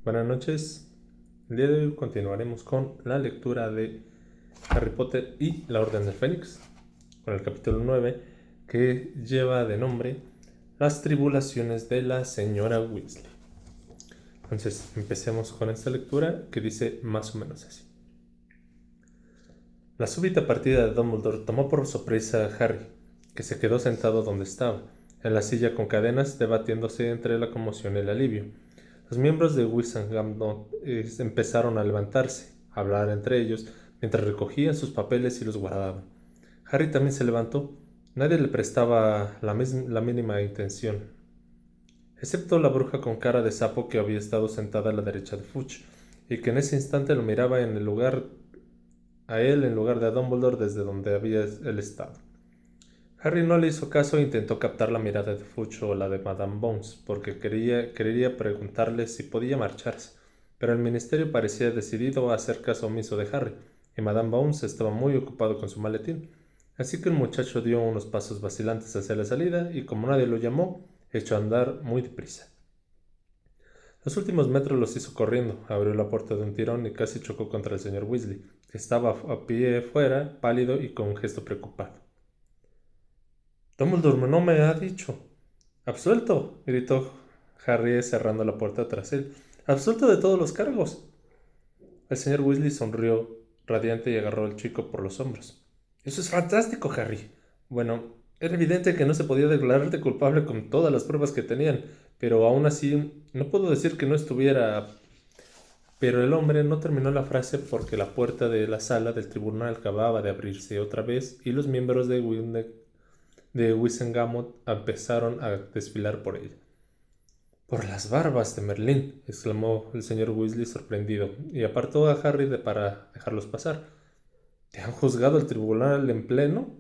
Buenas noches. El día de hoy continuaremos con la lectura de Harry Potter y la Orden del Fénix, con el capítulo 9, que lleva de nombre Las tribulaciones de la señora Weasley. Entonces, empecemos con esta lectura que dice más o menos así. La súbita partida de Dumbledore tomó por sorpresa a Harry, que se quedó sentado donde estaba, en la silla con cadenas, debatiéndose entre la conmoción y el alivio. Los miembros de Wizengamot empezaron a levantarse, a hablar entre ellos, mientras recogían sus papeles y los guardaban. Harry también se levantó. Nadie le prestaba la mínima atención, excepto la bruja con cara de sapo que había estado sentada a la derecha de Fudge, y que en ese instante lo miraba en lugar de a Dumbledore desde donde había él estado. Harry no le hizo caso e intentó captar la mirada de Fudge o la de Madame Bounce, porque quería preguntarle si podía marcharse, pero el ministerio parecía decidido a hacer caso omiso de Harry, y Madame Bounce estaba muy ocupado con su maletín, así que el muchacho dio unos pasos vacilantes hacia la salida y, como nadie lo llamó, echó a andar muy deprisa. Los últimos metros los hizo corriendo, abrió la puerta de un tirón y casi chocó contra el señor Weasley, que estaba a pie fuera, pálido y con un gesto preocupado. Dumbledore no me ha dicho. ¡Absuelto! Gritó Harry cerrando la puerta tras él. ¡Absuelto de todos los cargos! El señor Weasley sonrió radiante y agarró al chico por los hombros. ¡Eso es fantástico, Harry! Bueno, era evidente que no se podía declararte culpable con todas las pruebas que tenían, pero aún así no puedo decir que no estuviera... Pero el hombre no terminó la frase porque la puerta de la sala del tribunal acababa de abrirse otra vez y los miembros de Wizengamot empezaron a desfilar por ella. «Por las barbas de Merlín», exclamó el señor Weasley sorprendido, y apartó a Harry para dejarlos pasar. «¿Te han juzgado el tribunal en pleno?»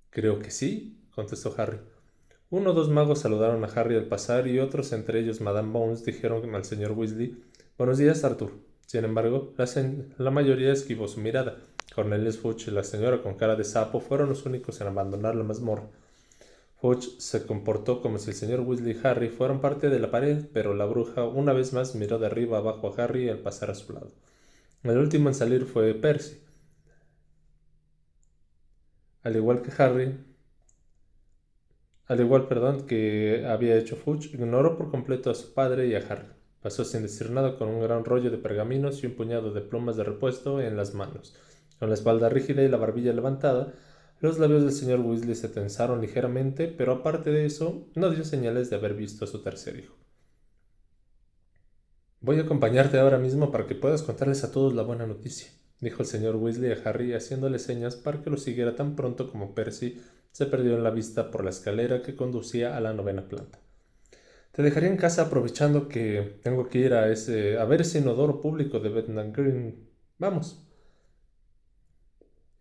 «Creo que sí», contestó Harry. Uno o dos magos saludaron a Harry al pasar y otros, entre ellos Madame Bounce, dijeron al señor Weasley: «Buenos días, Arthur». Sin embargo, la mayoría esquivó su mirada. Cornelius Fudge y la señora con cara de sapo fueron los únicos en abandonar la mazmorra. Fudge se comportó como si el señor Weasley y Harry fueran parte de la pared, pero la bruja una vez más miró de arriba abajo a Harry al pasar a su lado. El último en salir fue Percy. Al igual, que había hecho Fudge, ignoró por completo a su padre y a Harry. Pasó sin decir nada con un gran rollo de pergaminos y un puñado de plumas de repuesto en las manos. Con la espalda rígida y la barbilla levantada, los labios del señor Weasley se tensaron ligeramente, pero aparte de eso, no dio señales de haber visto a su tercer hijo. «Voy a acompañarte ahora mismo para que puedas contarles a todos la buena noticia», dijo el señor Weasley a Harry, haciéndole señas para que lo siguiera tan pronto como Percy se perdió en la vista por la escalera que conducía a la 9ª planta. «Te dejaré en casa aprovechando que tengo que ir a ver ese inodoro público de Bethnal Green. Vamos».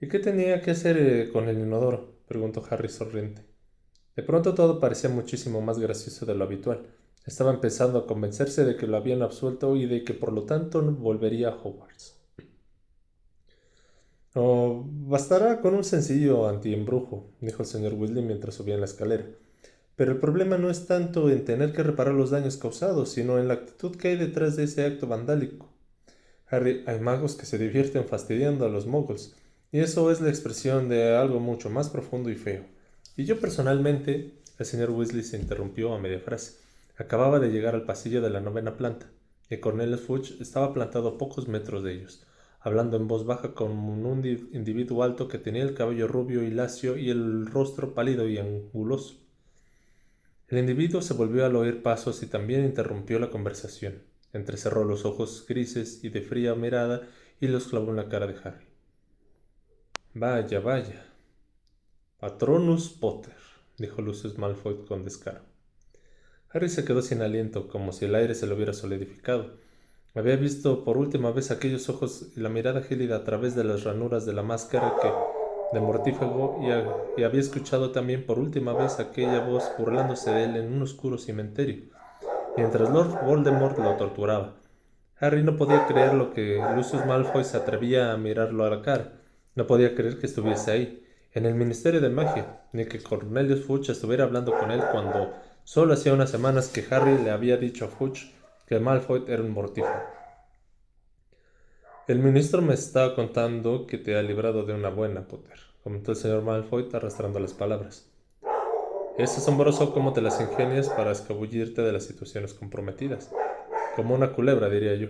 «¿Y qué tenía que hacer con el inodoro?», preguntó Harry sonriente. De pronto todo parecía muchísimo más gracioso de lo habitual. Estaba empezando a convencerse de que lo habían absuelto y de que por lo tanto no volvería a Hogwarts. «Oh, bastará con un sencillo antiembrujo», dijo el señor Weasley mientras subía en la escalera. «Pero el problema no es tanto en tener que reparar los daños causados, sino en la actitud que hay detrás de ese acto vandálico. Harry, hay magos que se divierten fastidiando a los muggles, y eso es la expresión de algo mucho más profundo y feo. Y yo personalmente...» El señor Weasley se interrumpió a media frase. Acababa de llegar al pasillo de la 9ª planta, y Cornelius Fudge estaba plantado a pocos metros de ellos, hablando en voz baja con un individuo alto que tenía el cabello rubio y lacio y el rostro pálido y anguloso. El individuo se volvió al oír pasos y también interrumpió la conversación. Entrecerró los ojos grises y de fría mirada y los clavó en la cara de Harry. «Vaya, vaya. Patronus Potter», dijo Lucius Malfoy con descaro. Harry se quedó sin aliento, como si el aire se le hubiera solidificado. Había visto por última vez aquellos ojos y la mirada gélida a través de las ranuras de la máscara de mortífago y había escuchado también por última vez aquella voz burlándose de él en un oscuro cementerio, mientras Lord Voldemort lo torturaba. Harry no podía creer lo que Lucius Malfoy se atrevía a mirarlo a la cara. No podía creer que estuviese ahí, en el Ministerio de Magia, ni que Cornelius Fudge estuviera hablando con él cuando solo hacía unas semanas que Harry le había dicho a Fudge que Malfoy era un mortífago. El ministro me está contando que te ha librado de una buena, Potter, comentó el señor Malfoy arrastrando las palabras. Es asombroso cómo te las ingenias para escabullirte de las situaciones comprometidas. Como una culebra, diría yo.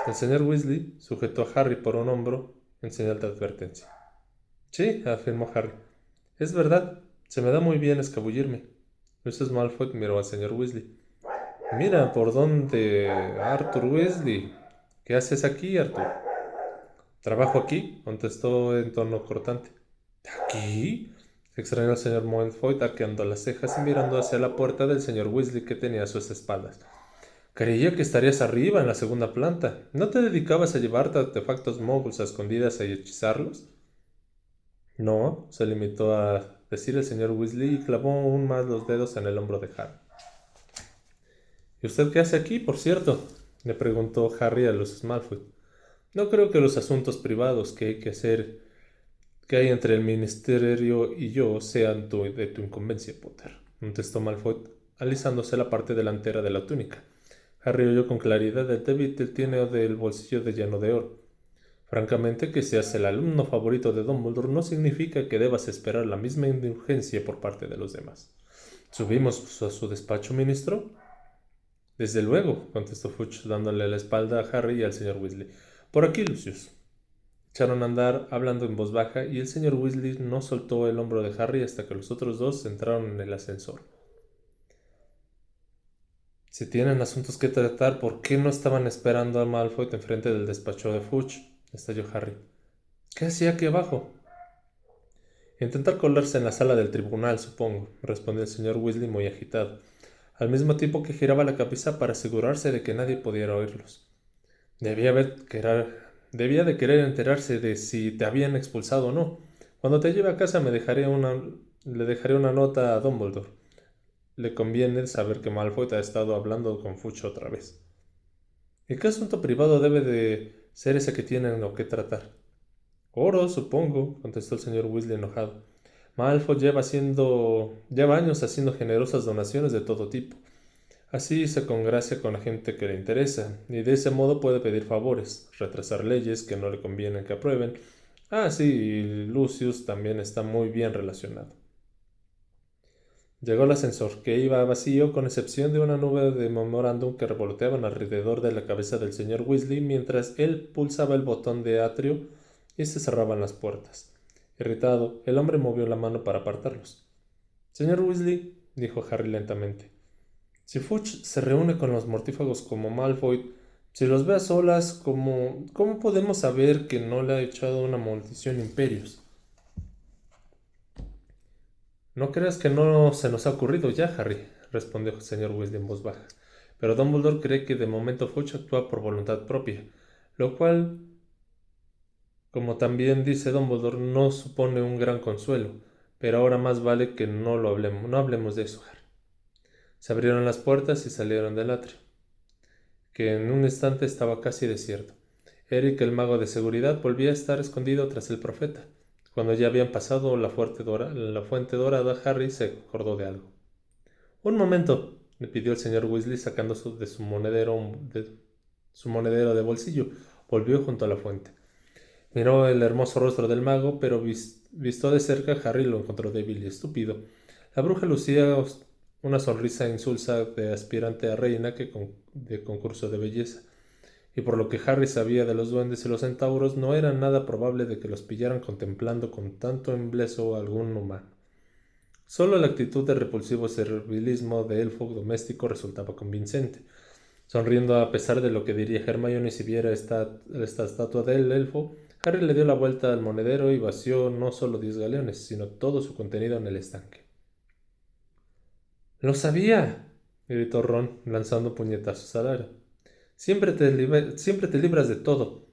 El señor Weasley sujetó a Harry por un hombro en señal de advertencia. Sí, afirmó Harry. Es verdad, se me da muy bien escabullirme. Lucius Malfoy miró al señor Weasley. Mira, ¿por dónde, Arthur Weasley? ¿Qué haces aquí, Arthur? Trabajo aquí, contestó en tono cortante. ¿Aquí? Se extrañó el señor Malfoy arqueando las cejas y mirando hacia la puerta del señor Weasley que tenía a sus espaldas. Creía que estarías arriba, en la segunda planta. ¿No te dedicabas a llevarte artefactos moguls a escondidas y hechizarlos? No, se limitó a decir el señor Weasley y clavó aún más los dedos en el hombro de Harry. ¿Y usted qué hace aquí, por cierto? Le preguntó Harry a Lucius Malfoy. No creo que los asuntos privados que hay entre el ministerio y yo sean de tu incumbencia, Potter, contestó Malfoy, alisándose la parte delantera de la túnica. Harry oyó con claridad el Tevitl tiene del bolsillo de lleno de oro. Francamente, que seas el alumno favorito de Dumbledore no significa que debas esperar la misma indulgencia por parte de los demás. ¿Subimos a su despacho, ministro? Desde luego, contestó Fudge, dándole la espalda a Harry y al señor Weasley. Por aquí, Lucius. Echaron a andar hablando en voz baja y el señor Weasley no soltó el hombro de Harry hasta que los otros dos entraron en el ascensor. Si tienen asuntos que tratar, ¿por qué no estaban esperando a Malfoy enfrente del despacho de Fudge? Estalló Harry. ¿Qué hacía aquí abajo? Intentar colarse en la sala del tribunal, supongo, respondió el señor Weasley muy agitado, al mismo tiempo que giraba la cabeza para asegurarse de que nadie pudiera oírlos. Debía de querer enterarse de si te habían expulsado o no. Cuando te lleve a casa le dejaré una nota a Dumbledore. Le conviene saber que Malfoy ha estado hablando con Fudge otra vez. ¿Y qué asunto privado debe de ser ese que tienen o que tratar? Oro, supongo, contestó el señor Weasley enojado. Malfoy lleva años haciendo generosas donaciones de todo tipo. Así se congracia con la gente que le interesa, y de ese modo puede pedir favores, retrasar leyes que no le convienen que aprueben. Ah, sí, y Lucius también está muy bien relacionado. Llegó el ascensor, que iba vacío con excepción de una nube de memorándum que revoloteaban alrededor de la cabeza del señor Weasley mientras él pulsaba el botón de atrio y se cerraban las puertas. Irritado, el hombre movió la mano para apartarlos. Señor Weasley, dijo Harry lentamente, si Fudge se reúne con los mortífagos como Malfoy, si los ve a solas, ¿cómo podemos saber que no le ha echado una maldición Imperius? No creas que no se nos ha ocurrido ya, Harry, respondió el señor Weasley en voz baja. Pero Dumbledore cree que de momento Fudge actúa por voluntad propia, lo cual, como también dice Dumbledore, no supone un gran consuelo. Pero ahora más vale que no hablemos de eso, Harry. Se abrieron las puertas y salieron del atrio, que en un instante estaba casi desierto. Eric, el mago de seguridad, volvía a estar escondido tras el profeta. Cuando ya habían pasado la fuente dorada, Harry se acordó de algo. Un momento, le pidió el señor Weasley sacando su monedero de bolsillo. Volvió junto a la fuente. Miró el hermoso rostro del mago, pero visto de cerca, Harry lo encontró débil y estúpido. La bruja lucía una sonrisa insulsa de aspirante a reina de concurso de belleza, y por lo que Harry sabía de los duendes y los centauros, no era nada probable de que los pillaran contemplando con tanto embleso algún humano. Solo la actitud de repulsivo servilismo de elfo doméstico resultaba convincente. Sonriendo a pesar de lo que diría Hermione si viera esta estatua del elfo, Harry le dio la vuelta al monedero y vació no solo 10 galeones, sino todo su contenido en el estanque. ¡Lo sabía!, gritó Ron, lanzando puñetazos al aire. Siempre te libras de todo.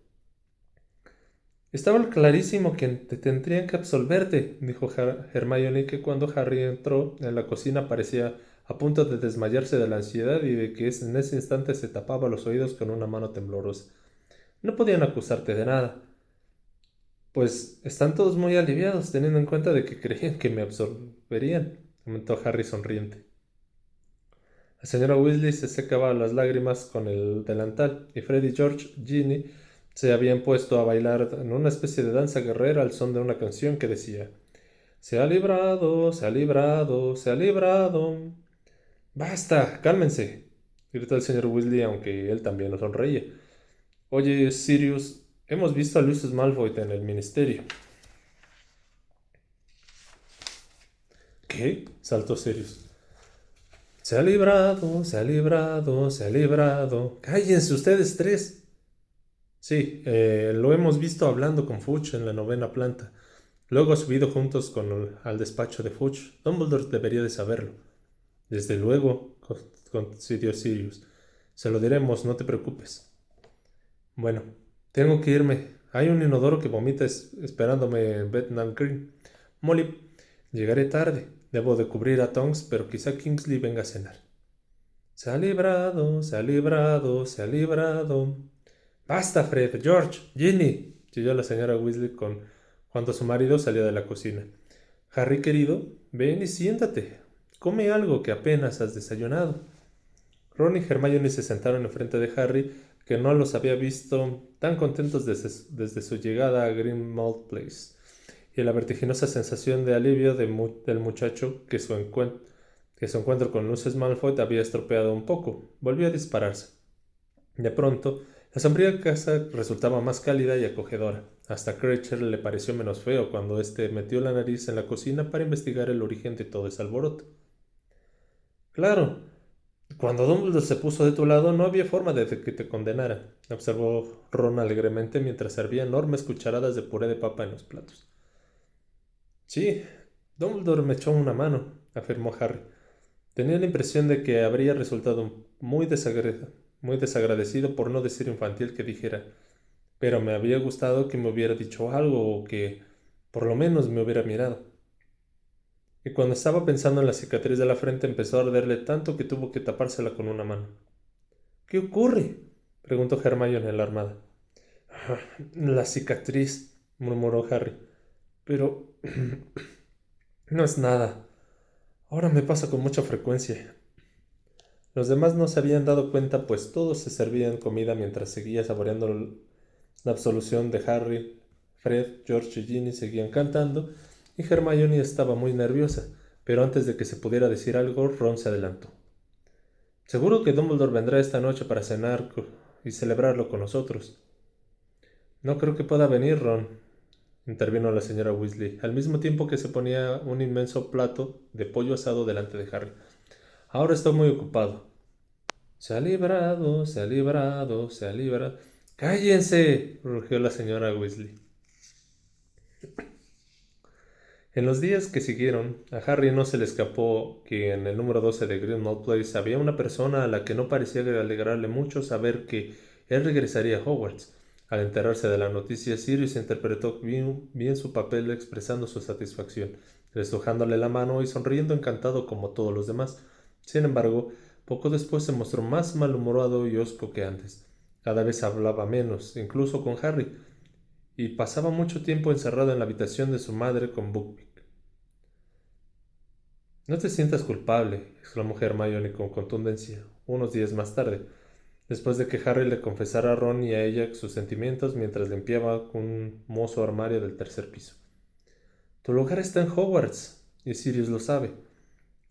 Estaba clarísimo que te tendrían que absolverte, dijo Hermione, que cuando Harry entró en la cocina parecía a punto de desmayarse de la ansiedad y de que en ese instante se tapaba los oídos con una mano temblorosa. No podían acusarte de nada. Pues están todos muy aliviados, teniendo en cuenta de que creían que me absorberían, comentó Harry sonriente. La señora Weasley se secaba las lágrimas con el delantal, y Fred y George, Ginny, se habían puesto a bailar en una especie de danza guerrera al son de una canción que decía: Se ha librado, se ha librado, se ha librado. ¡Basta! ¡Cálmense!, gritó el señor Weasley, aunque él también lo sonreía. Oye, Sirius, hemos visto a Lucius Malfoy en el ministerio. ¿Qué? Saltó Sirius. Se ha librado, se ha librado, se ha librado. ¡Cállense ustedes tres! Sí, lo hemos visto hablando con Fudge en la novena planta. Luego ha subido juntos al despacho de Fudge. Dumbledore debería de saberlo. Desde luego, concedió Sirius. Se lo diremos, no te preocupes. Bueno, tengo que irme. Hay un inodoro que vomita esperándome en Bethnal Green. Molly, llegaré tarde. Debo de cubrir a Tonks, pero quizá Kingsley venga a cenar. Se ha librado, se ha librado, se ha librado. ¡Basta, Fred! ¡George! ¡Ginny!, chilló la señora Weasley cuando su marido salía de la cocina. Harry, querido, ven y siéntate. Come algo que apenas has desayunado. Ron y Hermione se sentaron enfrente de Harry, que no los había visto tan contentos desde su llegada a Grimmauld Place, y la vertiginosa sensación de alivio del muchacho que su encuentro con Lucius Malfoy había estropeado un poco, volvió a dispararse. De pronto, la sombría casa resultaba más cálida y acogedora. Hasta Kreacher le pareció menos feo cuando éste metió la nariz en la cocina para investigar el origen de todo ese alboroto. Claro, cuando Dumbledore se puso de tu lado no había forma de que te condenara, observó Ron alegremente mientras servía enormes cucharadas de puré de papa en los platos. Sí, Dumbledore me echó una mano, afirmó Harry. Tenía la impresión de que habría resultado muy desagradecido, por no decir infantil, que dijera: pero me había gustado que me hubiera dicho algo o que, por lo menos, me hubiera mirado. Y cuando estaba pensando en la cicatriz de la frente empezó a arderle tanto que tuvo que tapársela con una mano. ¿Qué ocurre?, preguntó Hermione alarmada. La cicatriz, murmuró Harry. Pero no es nada. Ahora me pasa con mucha frecuencia. Los demás no se habían dado cuenta, pues todos se servían comida mientras seguía saboreando la absolución de Harry. Fred, George y Ginny seguían cantando, y Hermione estaba muy nerviosa, pero antes de que se pudiera decir algo, Ron se adelantó. Seguro que Dumbledore vendrá esta noche para cenar y celebrarlo con nosotros. No creo que pueda venir, Ron, intervino la señora Weasley, al mismo tiempo que se ponía un inmenso plato de pollo asado delante de Harry. Ahora estoy muy ocupado. Se ha librado, se ha librado, se ha librado. ¡Cállense!, rugió la señora Weasley. En los días que siguieron, a Harry no se le escapó que en el número 12 de Grimmauld Place había una persona a la que no parecía alegrarle mucho saber que él regresaría a Hogwarts. Al enterarse de la noticia, Sirius interpretó bien su papel, expresando su satisfacción, estrujándole la mano y sonriendo encantado como todos los demás. Sin embargo, poco después se mostró más malhumorado y hosco que antes. Cada vez hablaba menos, incluso con Harry, y pasaba mucho tiempo encerrado en la habitación de su madre con Buckbeak. «No te sientas culpable», exclamó Hermione con contundencia, unos días más tarde, después de que Harry le confesara a Ron y a ella sus sentimientos mientras limpiaba un mozo armario del tercer piso. «Tu lugar está en Hogwarts, y Sirius lo sabe.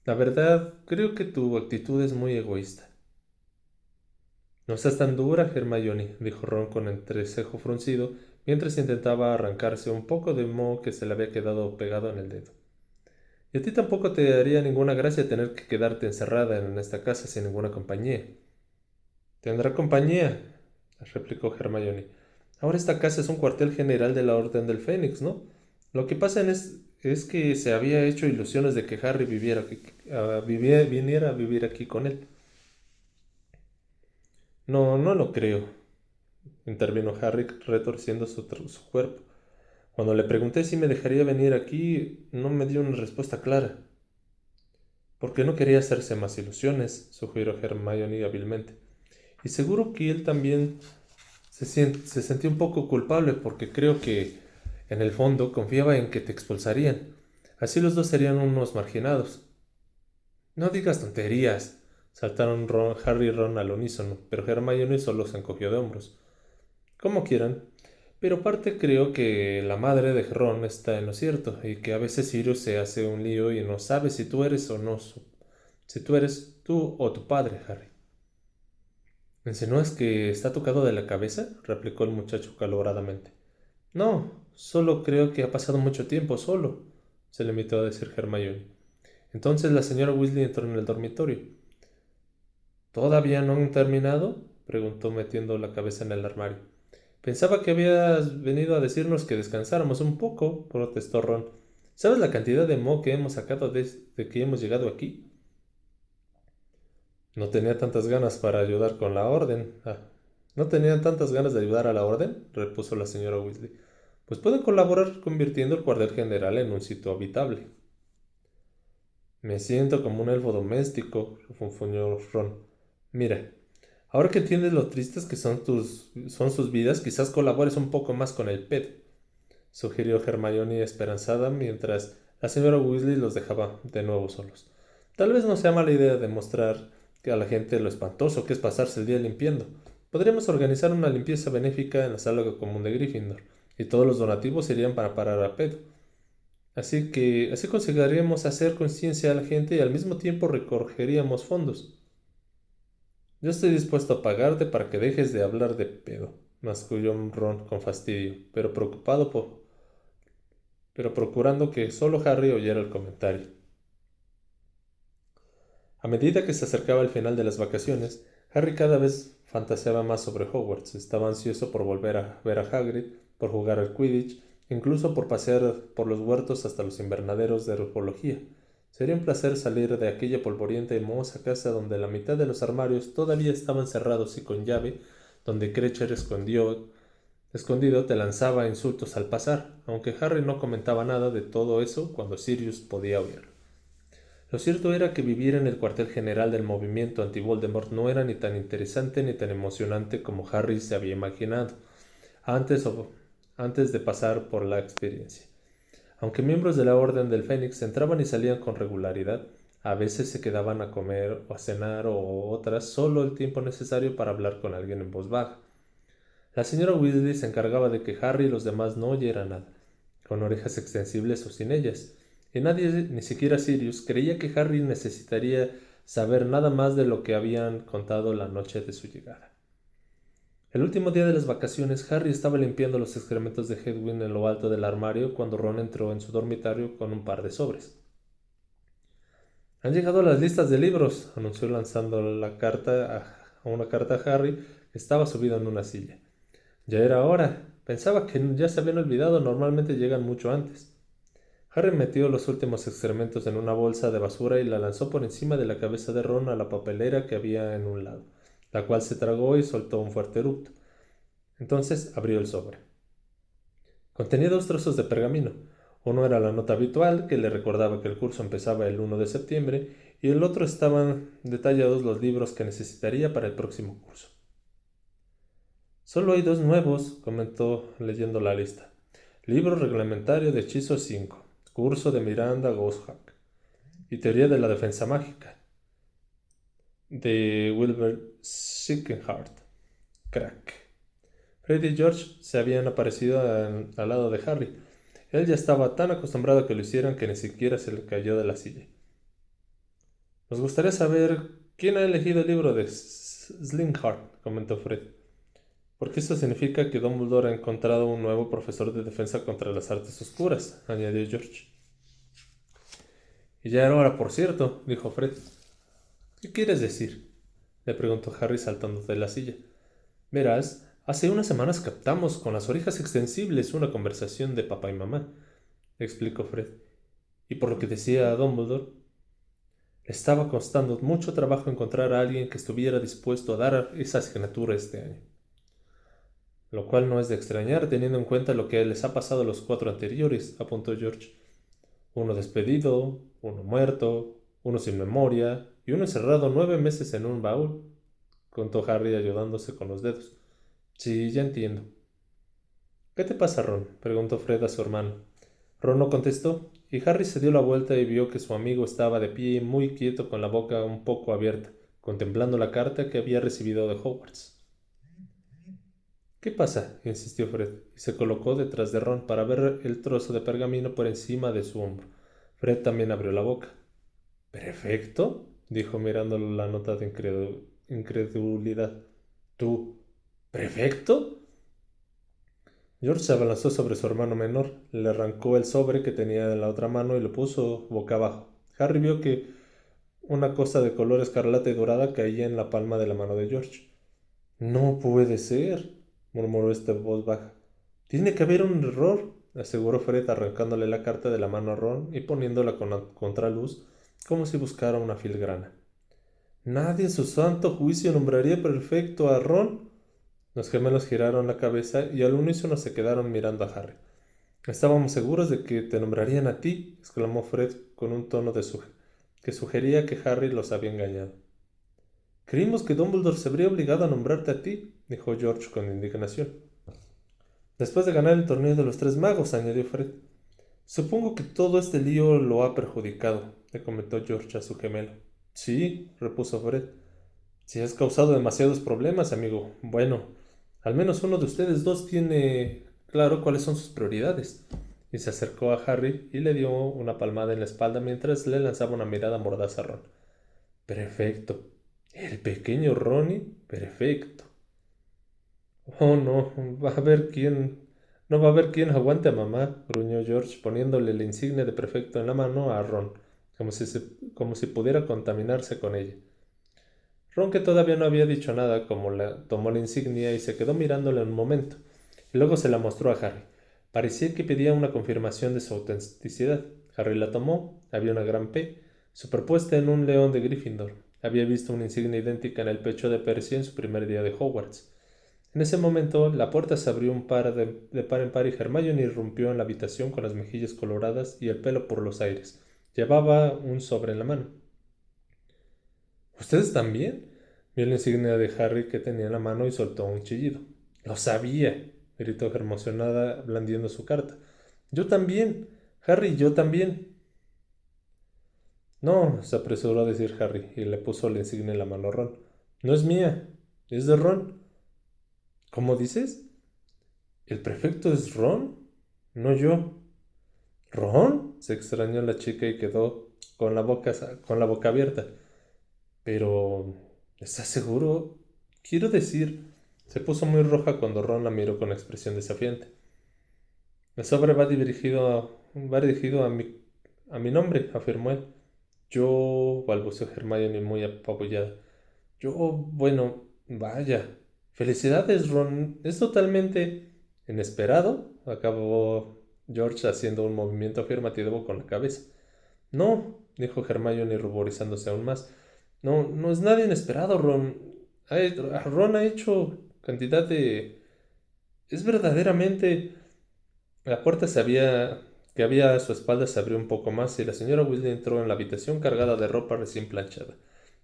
La verdad, creo que tu actitud es muy egoísta». «No seas tan dura, Hermione», dijo Ron con entrecejo fruncido, mientras intentaba arrancarse un poco de moho que se le había quedado pegado en el dedo. «Y a ti tampoco te haría ninguna gracia tener que quedarte encerrada en esta casa sin ninguna compañía». «Tendrá compañía», replicó Hermione. «Ahora esta casa es un cuartel general de la Orden del Fénix, ¿no? Lo que pasa es que se había hecho ilusiones de que Harry viniera a vivir aquí con él». «No, no lo creo», intervino Harry retorciendo su cuerpo. «Cuando le pregunté si me dejaría venir aquí, no me dio una respuesta clara». «Porque no quería hacerse más ilusiones», sugirió Hermione hábilmente. «Y seguro que él también se sentía un poco culpable, porque creo que, en el fondo, confiaba en que te expulsarían. Así los dos serían unos marginados». «No digas tonterías», Saltaron Harry y Ron al unísono, pero Hermione solo se encogió de hombros. Como quieran, pero parte creo que la madre de Ron está en lo cierto, y que a veces Sirius se hace un lío y no sabe si tú eres o no, si tú eres tú o tu padre, Harry. ¿Insinúas que está tocado de la cabeza? Replicó el muchacho caloradamente. No, solo creo que ha pasado mucho tiempo solo, se limitó a decir Hermione. Entonces la señora Weasley entró en el dormitorio. ¿Todavía no han terminado? Preguntó metiendo la cabeza en el armario. Pensaba que habías venido a decirnos que descansáramos un poco, protestó Ron. ¿Sabes la cantidad de moho que hemos sacado desde que hemos llegado aquí? No tenía tantas ganas para ayudar con la orden. ¿No tenían tantas ganas de ayudar a la orden? Repuso la señora Weasley. Pues pueden colaborar convirtiendo el cuartel general en un sitio habitable. Me siento como un elfo doméstico, refunfuñó Ron. Mira, ahora que entiendes lo tristes que son sus vidas, quizás colabores un poco más con el PED, sugirió Hermione esperanzada mientras la señora Weasley los dejaba de nuevo solos. Tal vez no sea mala idea demostrar a la gente lo espantoso que es pasarse el día limpiando. Podríamos organizar una limpieza benéfica en la sala común de Gryffindor, y todos los donativos irían para parar a Pedro. Así conseguiríamos hacer conciencia a la gente y al mismo tiempo recogeríamos fondos. Yo estoy dispuesto a pagarte para que dejes de hablar de pedo, masculló Ron con fastidio, pero procurando que solo Harry oyera el comentario. A medida que se acercaba el final de las vacaciones, Harry cada vez fantaseaba más sobre Hogwarts. Estaba ansioso por volver a ver a Hagrid, por jugar al Quidditch, incluso por pasear por los huertos hasta los invernaderos de herbología. Sería un placer salir de aquella polvorienta y mohosa casa donde la mitad de los armarios todavía estaban cerrados y con llave, donde Kreacher escondido te lanzaba insultos al pasar, aunque Harry no comentaba nada de todo eso cuando Sirius podía oírlo. Lo cierto era que vivir en el cuartel general del movimiento anti-Voldemort no era ni tan interesante ni tan emocionante como Harry se había imaginado antes de pasar por la experiencia. Aunque miembros de la Orden del Fénix entraban y salían con regularidad, a veces se quedaban a comer o a cenar o otras solo el tiempo necesario para hablar con alguien en voz baja. La señora Weasley se encargaba de que Harry y los demás no oyeran nada, con orejas extensibles o sin ellas, y nadie, ni siquiera Sirius, creía que Harry necesitaría saber nada más de lo que habían contado la noche de su llegada. El último día de las vacaciones, Harry estaba limpiando los excrementos de Hedwig en lo alto del armario cuando Ron entró en su dormitorio con un par de sobres. Han llegado las listas de libros, anunció lanzando una carta a Harry, que estaba subido en una silla. Ya era hora. Pensaba que ya se habían olvidado, normalmente llegan mucho antes. Harry metió los últimos excrementos en una bolsa de basura y la lanzó por encima de la cabeza de Ron a la papelera que había en un lado, la cual se tragó y soltó un fuerte eructo. Entonces abrió el sobre. Contenía 2 trozos de pergamino. Uno era la nota habitual, que le recordaba que el curso empezaba el 1 de septiembre, y el otro estaban detallados los libros que necesitaría para el próximo curso. Solo hay 2 nuevos, comentó leyendo la lista. Libro reglamentario de hechizos 5, curso de Miranda Goshawk, y teoría de la defensa mágica, de Wilbur Sickenhardt. Crack. Fred y George se habían aparecido al lado de Harry. Él ya estaba tan acostumbrado a que lo hicieran que ni siquiera se le cayó de la silla. Nos gustaría saber quién ha elegido el libro de Slinkhart, comentó Fred. Porque eso significa que Dumbledore ha encontrado un nuevo profesor de defensa contra las artes oscuras, añadió George. Y ya era hora, por cierto, dijo Fred. ¿Qué quieres decir? Le preguntó Harry saltando de la silla. Verás, hace unas semanas captamos con las orejas extensibles una conversación de papá y mamá, explicó Fred. Y por lo que decía Dumbledore, le estaba costando mucho trabajo encontrar a alguien que estuviera dispuesto a dar esa asignatura este año. Lo cual no es de extrañar teniendo en cuenta lo que les ha pasado a los 4 anteriores, apuntó George. Uno despedido, uno muerto, uno sin memoria y uno encerrado 9 meses en un baúl, contó Harry ayudándose con los dedos. Sí, ya entiendo. ¿Qué te pasa, Ron? Preguntó Fred a su hermano. Ron no contestó, y Harry se dio la vuelta y vio que su amigo estaba de pie muy quieto con la boca un poco abierta, contemplando la carta que había recibido de Hogwarts. ¿Qué pasa?, insistió Fred, y se colocó detrás de Ron para ver el trozo de pergamino por encima de su hombro. Fred también abrió la boca. ¿Prefecto?, dijo mirando la nota de incredulidad. ¿Tú, prefecto? George se abalanzó sobre su hermano menor, le arrancó el sobre que tenía en la otra mano y lo puso boca abajo. Harry vio que una cosa de color escarlata y dorada caía en la palma de la mano de George. No puede ser, murmuró este en voz baja. Tiene que haber un error, aseguró Fred arrancándole la carta de la mano a Ron y poniéndola con la contraluz como si buscara una filigrana. Nadie en su santo juicio nombraría perfecto a Ron. Los gemelos giraron la cabeza y al unísono se quedaron mirando a Harry. Estábamos seguros de que te nombrarían a ti, exclamó Fred con un tono que sugería que Harry los había engañado. Creímos que Dumbledore se habría obligado a nombrarte a ti, dijo George con indignación. Después de ganar el torneo de los tres magos, añadió Fred. Supongo que todo este lío lo ha perjudicado, le comentó George a su gemelo. Sí, repuso Fred. Si has causado demasiados problemas, amigo. Bueno, al menos uno de ustedes dos tiene claro cuáles son sus prioridades. Y se acercó a Harry y le dio una palmada en la espalda mientras le lanzaba una mirada mordaz a Ron. Perfecto. El pequeño Ronnie, perfecto. Oh, no, va a haber quién. No va a haber quien aguante a mamá, gruñó George, poniéndole la insignia de prefecto en la mano a Ron, como si pudiera contaminarse con ella. Ron, que todavía no había dicho nada, tomó la insignia y se quedó mirándola un momento, y luego se la mostró a Harry. Parecía que pedía una confirmación de su autenticidad. Harry la tomó, había una gran P, superpuesta en un león de Gryffindor. Había visto una insignia idéntica en el pecho de Percy en su primer día de Hogwarts. En ese momento, la puerta se abrió de par en par y Hermione irrumpió en la habitación con las mejillas coloradas y el pelo por los aires. Llevaba un sobre en la mano. ¿Ustedes también? Vio la insignia de Harry que tenía en la mano y soltó un chillido. ¡Lo sabía!, gritó emocionada, blandiendo su carta. ¡Yo también! Harry, yo también. No, se apresuró a decir Harry y le puso la insignia en la mano a Ron. No es mía, es de Ron. ¿Cómo dices? ¿El prefecto es Ron? No yo. ¿Ron? Se extrañó la chica y quedó con la boca abierta. Pero, ¿estás seguro? Quiero decir, se puso muy roja cuando Ron la miró con expresión desafiante. El sobre va dirigido a mi nombre, afirmó él. Yo, balbuceó Hermione muy apabullada. Bueno, vaya. Felicidades, Ron. Es totalmente inesperado, acabó George haciendo un movimiento afirmativo con la cabeza. No, dijo Hermione ruborizándose aún más. No, no es nada inesperado, Ron. Ron ha hecho cantidad de... Es verdaderamente... La puerta que había a su espalda se abrió un poco más y la señora Weasley entró en la habitación cargada de ropa recién planchada.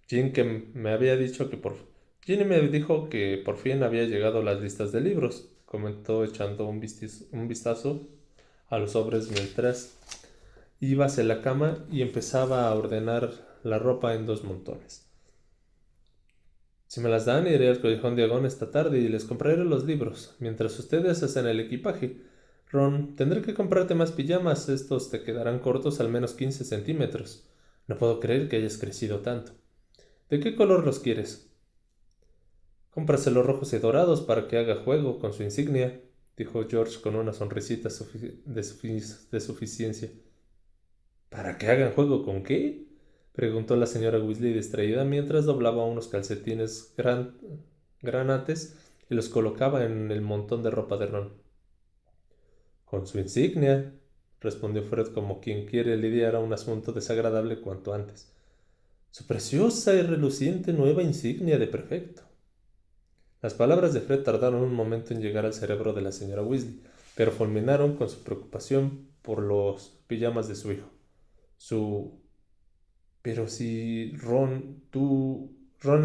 Ginny me había dicho que por... Ginny me dijo que por fin había llegado las listas de libros, comentó echando un vistazo a los sobres mientras iba hacia la cama y empezaba a ordenar la ropa en dos montones. Si me las dan, iré al Callejón Diagon esta tarde y les compraré los libros, mientras ustedes hacen el equipaje. Ron, tendré que comprarte más pijamas, estos te quedarán cortos al menos 15 centímetros. No puedo creer que hayas crecido tanto. ¿De qué color los quieres? Cómpraselos rojos y dorados para que haga juego con su insignia, dijo George con una sonrisita de suficiencia. ¿Para que hagan juego con qué? Preguntó la señora Weasley distraída mientras doblaba unos calcetines granates y los colocaba en el montón de ropa de Ron. Con su insignia, respondió Fred como quien quiere lidiar a un asunto desagradable cuanto antes. Su preciosa y reluciente nueva insignia de prefecto. Las palabras de Fred tardaron un momento en llegar al cerebro de la señora Weasley, pero fulminaron con su preocupación por los pijamas de su hijo. Pero si Ron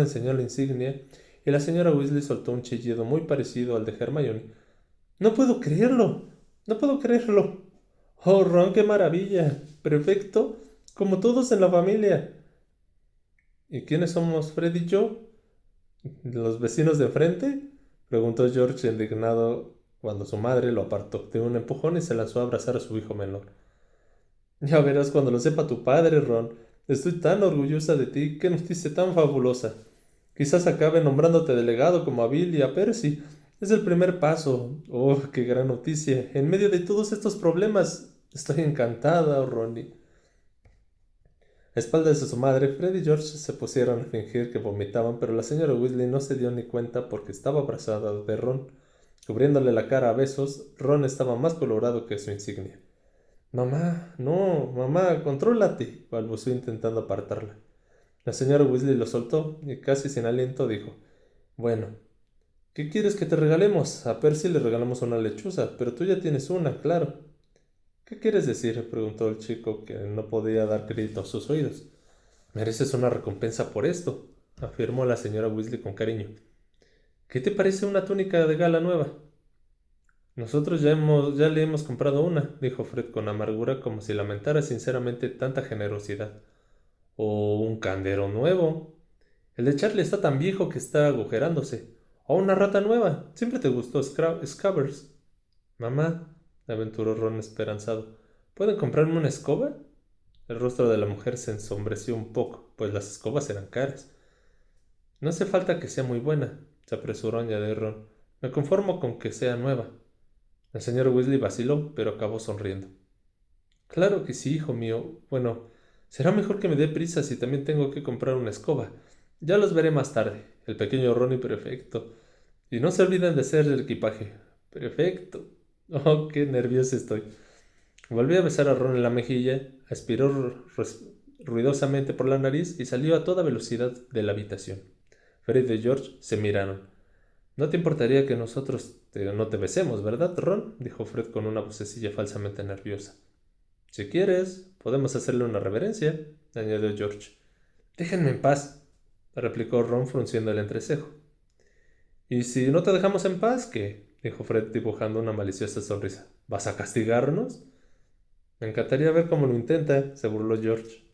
enseñó la insignia y la señora Weasley soltó un chillido muy parecido al de Hermione. ¡No puedo creerlo! ¡No puedo creerlo! ¡Oh, Ron, qué maravilla! Perfecto, como todos en la familia. ¿Y quiénes somos Fred y yo? ¿Los vecinos de enfrente? Preguntó George indignado cuando su madre lo apartó de un empujón y se lanzó a abrazar a su hijo menor. Ya verás cuando lo sepa tu padre, Ron. Estoy tan orgullosa de ti. Qué noticia tan fabulosa. Quizás acabe nombrándote delegado como a Bill y a Percy. Es el primer paso. Oh, qué gran noticia. En medio de todos estos problemas, estoy encantada, Ronnie. A espaldas de su madre, Fred y George se pusieron a fingir que vomitaban, pero la señora Weasley no se dio ni cuenta porque estaba abrazada de Ron. Cubriéndole la cara a besos, Ron estaba más colorado que su insignia. Mamá, no, mamá, contrólate, balbuceó intentando apartarla. La señora Weasley lo soltó y casi sin aliento dijo, bueno, ¿qué quieres que te regalemos? A Percy le regalamos una lechuza, pero tú ya tienes una, claro. ¿Qué quieres decir? Preguntó el chico, que no podía dar crédito a sus oídos. Mereces una recompensa por esto, afirmó la señora Weasley con cariño. ¿Qué te parece una túnica de gala nueva? Nosotros ya le hemos comprado una, dijo Fred con amargura, como si lamentara sinceramente tanta generosidad. O un candero nuevo. El de Charlie está tan viejo que está agujerándose. O una rata nueva. Siempre te gustó Scabbers. Mamá, aventuró Ron esperanzado, ¿pueden comprarme una escoba? El rostro de la mujer se ensombreció un poco, pues las escobas eran caras. No hace falta que sea muy buena, se apresuró a añadir Ron. Me conformo con que sea nueva. El señor Weasley vaciló, pero acabó sonriendo. Claro que sí, hijo mío. Bueno, será mejor que me dé prisa si también tengo que comprar una escoba. Ya los veré más tarde. El pequeño Ronnie perfecto. Y no se olviden de hacer el equipaje. Perfecto. Oh, qué nervioso estoy. Volvió a besar a Ron en la mejilla, aspiró ruidosamente por la nariz y salió a toda velocidad de la habitación. Fred y George se miraron. No te importaría que no te besemos, ¿verdad, Ron? Dijo Fred con una vocecilla falsamente nerviosa. Si quieres, podemos hacerle una reverencia, añadió George. Déjenme en paz, replicó Ron frunciendo el entrecejo. ¿Y si no te dejamos en paz, qué? Dijo Fred dibujando una maliciosa sonrisa. ¿Vas a castigarnos? Me encantaría ver cómo lo intenta, se burló George.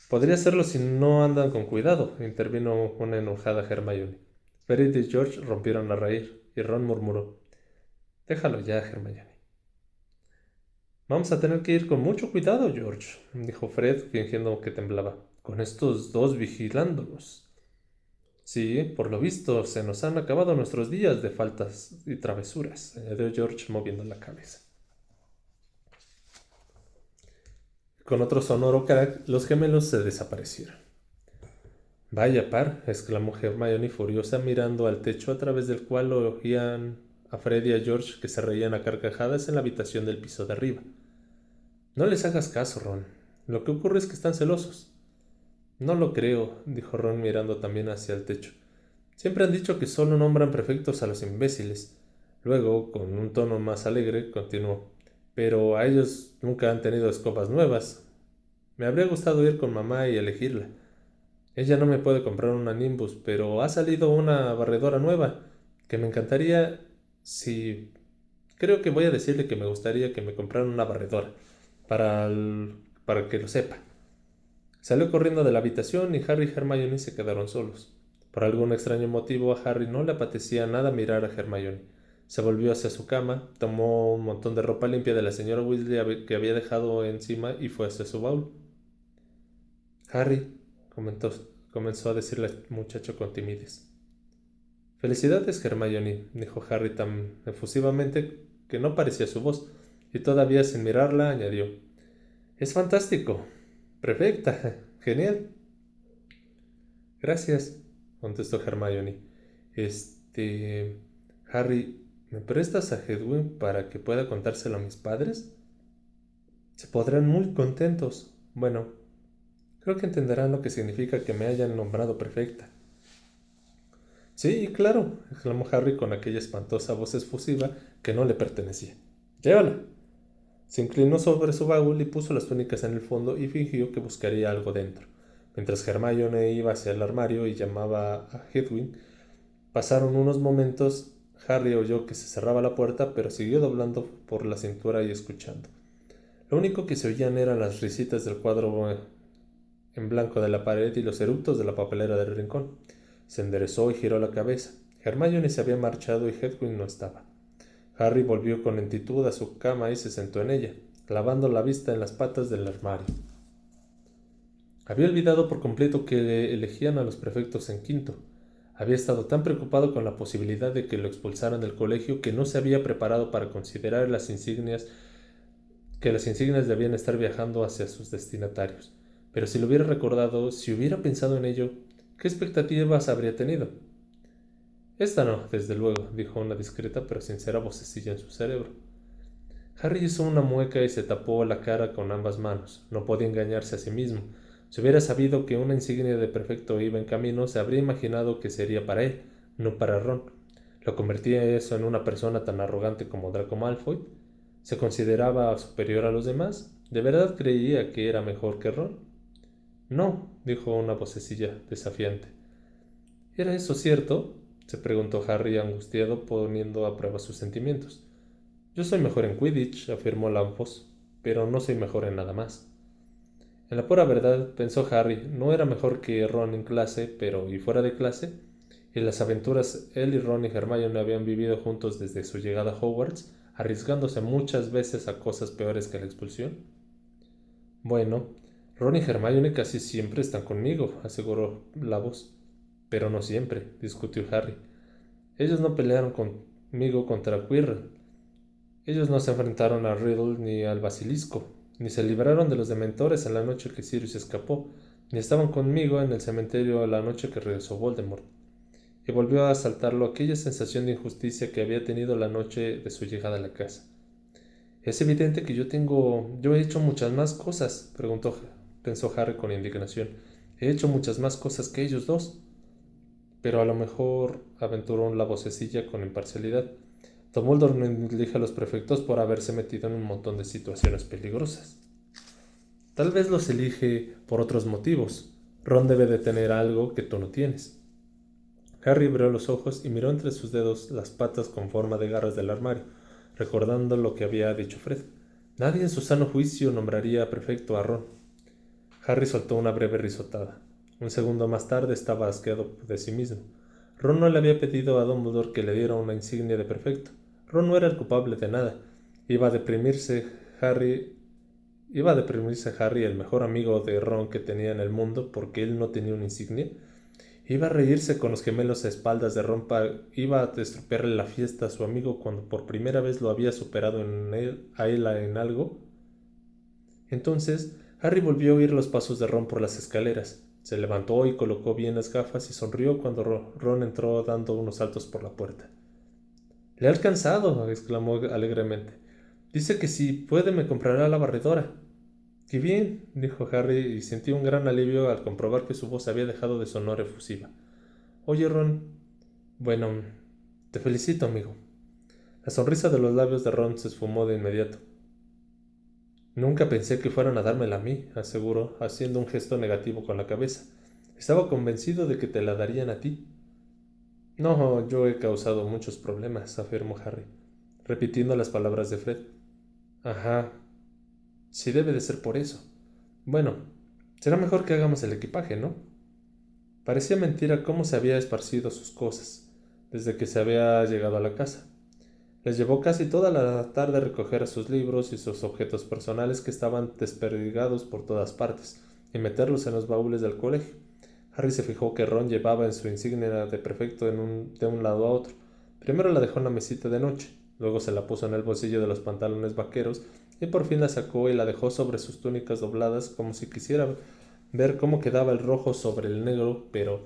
Podría hacerlo si no andan con cuidado, intervino una enojada Hermione. Fred y George rompieron a reír, y Ron murmuró. Déjalo ya, Hermione. Vamos a tener que ir con mucho cuidado, George, dijo Fred, fingiendo que temblaba, con estos dos vigilándonos. Sí, por lo visto se nos han acabado nuestros días de faltas y travesuras, añadió George moviendo la cabeza. Con otro sonoro crack, los gemelos se desaparecieron. Vaya par, exclamó Hermione furiosa mirando al techo a través del cual oían a Fred y a George que se reían a carcajadas en la habitación del piso de arriba. No les hagas caso, Ron. Lo que ocurre es que están celosos. No lo creo, dijo Ron mirando también hacia el techo. Siempre han dicho que solo nombran prefectos a los imbéciles. Luego, con un tono más alegre, continuó. Pero a ellos nunca han tenido escobas nuevas. Me habría gustado ir con mamá y elegirla. Ella no me puede comprar una Nimbus, pero ha salido una barredora nueva, que me encantaría si... Creo que voy a decirle que me gustaría que me compraran una barredora, para, para que lo sepa. Salió corriendo de la habitación y Harry y Hermione se quedaron solos. Por algún extraño motivo a Harry no le apetecía nada mirar a Hermione. Se volvió hacia su cama, tomó un montón de ropa limpia de la señora Weasley que había dejado encima y fue hacia su baúl. Harry, comenzó a decirle al muchacho con timidez. Felicidades, Hermione, dijo Harry tan efusivamente que no parecía su voz, y todavía sin mirarla añadió. Es fantástico. Perfecta. Genial. Gracias, contestó Hermione. Harry, ¿me prestas a Hedwig para que pueda contárselo a mis padres? Se podrán muy contentos. Bueno, creo que entenderán lo que significa que me hayan nombrado prefecta. Sí, claro, exclamó Harry con aquella espantosa voz efusiva que no le pertenecía. Llévala. Se inclinó sobre su baúl y puso las túnicas en el fondo y fingió que buscaría algo dentro. Mientras Hermione iba hacia el armario y llamaba a Hedwig, pasaron unos momentos. Harry oyó que se cerraba la puerta, pero siguió doblando por la cintura y escuchando. Lo único que se oían eran las risitas del cuadro en blanco de la pared y los eructos de la papelera del rincón. Se enderezó y giró la cabeza. Hermione se había marchado y Hedwig no estaba. Harry volvió con lentitud a su cama y se sentó en ella, clavando la vista en las patas del armario. Había olvidado por completo que elegían a los prefectos en quinto. Había estado tan preocupado con la posibilidad de que lo expulsaran del colegio que no se había preparado para considerar que las insignias debían estar viajando hacia sus destinatarios. Pero si lo hubiera recordado, si hubiera pensado en ello, ¿qué expectativas habría tenido? Esta no, desde luego, dijo una discreta pero sincera vocecilla en su cerebro. Harry hizo una mueca y se tapó la cara con ambas manos. No podía engañarse a sí mismo. Si hubiera sabido que una insignia de prefecto iba en camino, se habría imaginado que sería para él, no para Ron. ¿Lo convertía eso en una persona tan arrogante como Draco Malfoy? ¿Se consideraba superior a los demás? ¿De verdad creía que era mejor que Ron? No, dijo una vocecilla desafiante. ¿Era eso cierto? Se preguntó Harry angustiado, poniendo a prueba sus sentimientos. Yo soy mejor en Quidditch, afirmó la voz, pero no soy mejor en nada más. En la pura verdad, pensó Harry, no era mejor que Ron en clase, pero ¿y fuera de clase? Y las aventuras él y Ron y Hermione habían vivido juntos desde su llegada a Hogwarts, arriesgándose muchas veces a cosas peores que la expulsión. Bueno, Ron y Hermione casi siempre están conmigo, aseguró la voz. Pero no siempre, discutió Harry. Ellos no pelearon conmigo contra Quirrell. Ellos no se enfrentaron a Riddle ni al basilisco, ni se libraron de los dementores en la noche que Sirius escapó, ni estaban conmigo en el cementerio la noche que regresó Voldemort. Y volvió a asaltarlo aquella sensación de injusticia que había tenido la noche de su llegada a la casa. Es evidente que yo he hecho muchas más cosas, pensó Harry con indignación. He hecho muchas más cosas que ellos dos. Pero a lo mejor, aventuró la vocecilla con imparcialidad, Dumbledore no elige a los prefectos por haberse metido en un montón de situaciones peligrosas. Tal vez los elige por otros motivos. Ron debe de tener algo que tú no tienes. Harry abrió los ojos y miró entre sus dedos las patas con forma de garras del armario, recordando lo que había dicho Fred. Nadie en su sano juicio nombraría prefecto a Ron. Harry soltó una breve risotada. Un segundo más tarde estaba asqueado de sí mismo. Ron no le había pedido a Dumbledore que le diera una insignia de prefecto. Ron no era el culpable de nada. Iba a deprimirse Harry, el mejor amigo de Ron que tenía en el mundo, porque él no tenía una insignia. Iba a reírse con los gemelos a espaldas de Ron, iba a estropearle la fiesta a su amigo cuando por primera vez lo había superado a él en algo. Entonces, Harry volvió a oír los pasos de Ron por las escaleras. Se levantó y colocó bien las gafas y sonrió cuando Ron entró dando unos saltos por la puerta. —¡Le ha alcanzado! —exclamó alegremente. —Dice que si puede me comprará la barredora. —¡Qué bien! —dijo Harry y sintió un gran alivio al comprobar que su voz había dejado de sonar efusiva. —Oye, Ron. Bueno, te felicito, amigo. La sonrisa de los labios de Ron se esfumó de inmediato. Nunca pensé que fueran a dármela a mí, aseguró, haciendo un gesto negativo con la cabeza. Estaba convencido de que te la darían a ti. No, yo he causado muchos problemas, afirmó Harry, repitiendo las palabras de Fred. Ajá, sí debe de ser por eso. Bueno, será mejor que hagamos el equipaje, ¿no? Parecía mentira cómo se había esparcido sus cosas, desde que se había llegado a la casa. Les llevó casi toda la tarde recoger sus libros y sus objetos personales que estaban desperdigados por todas partes y meterlos en los baúles del colegio. Harry se fijó que Ron llevaba en su insignia de prefecto de un lado a otro. Primero la dejó en la mesita de noche, luego se la puso en el bolsillo de los pantalones vaqueros y por fin la sacó y la dejó sobre sus túnicas dobladas como si quisiera ver cómo quedaba el rojo sobre el negro, pero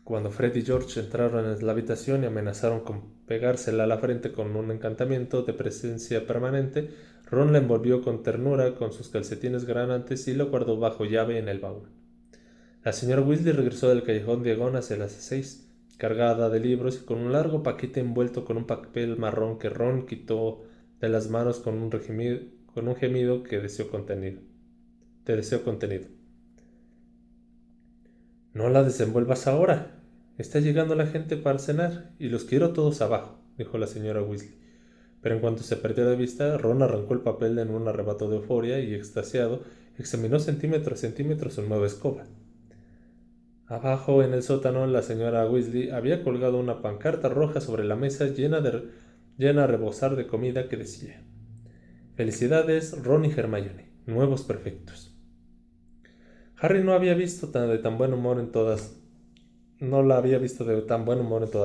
cuando Fred y George entraron en la habitación y amenazaron con pegársela a la frente con un encantamiento de presencia permanente, Ron la envolvió con ternura con sus calcetines granantes y lo guardó bajo llave en el baúl. La señora Weasley regresó del callejón Diagon hacia las 6, cargada de libros y con un largo paquete envuelto con un papel marrón que Ron quitó de las manos con un gemido que deseó contenido. —No la desenvuelvas ahora. Está llegando la gente para cenar y los quiero todos abajo —dijo la señora Weasley. Pero en cuanto se perdió de vista, Ron arrancó el papel en un arrebato de euforia y, extasiado, Examinó centímetro a centímetro su nueva escoba. Abajo, en el sótano, la señora Weasley había colgado una pancarta roja sobre la mesa llena a rebosar de comida que decía: «Felicidades, Ron y Hermione, nuevos prefectos». Harry no la había visto de tan buen humor en todas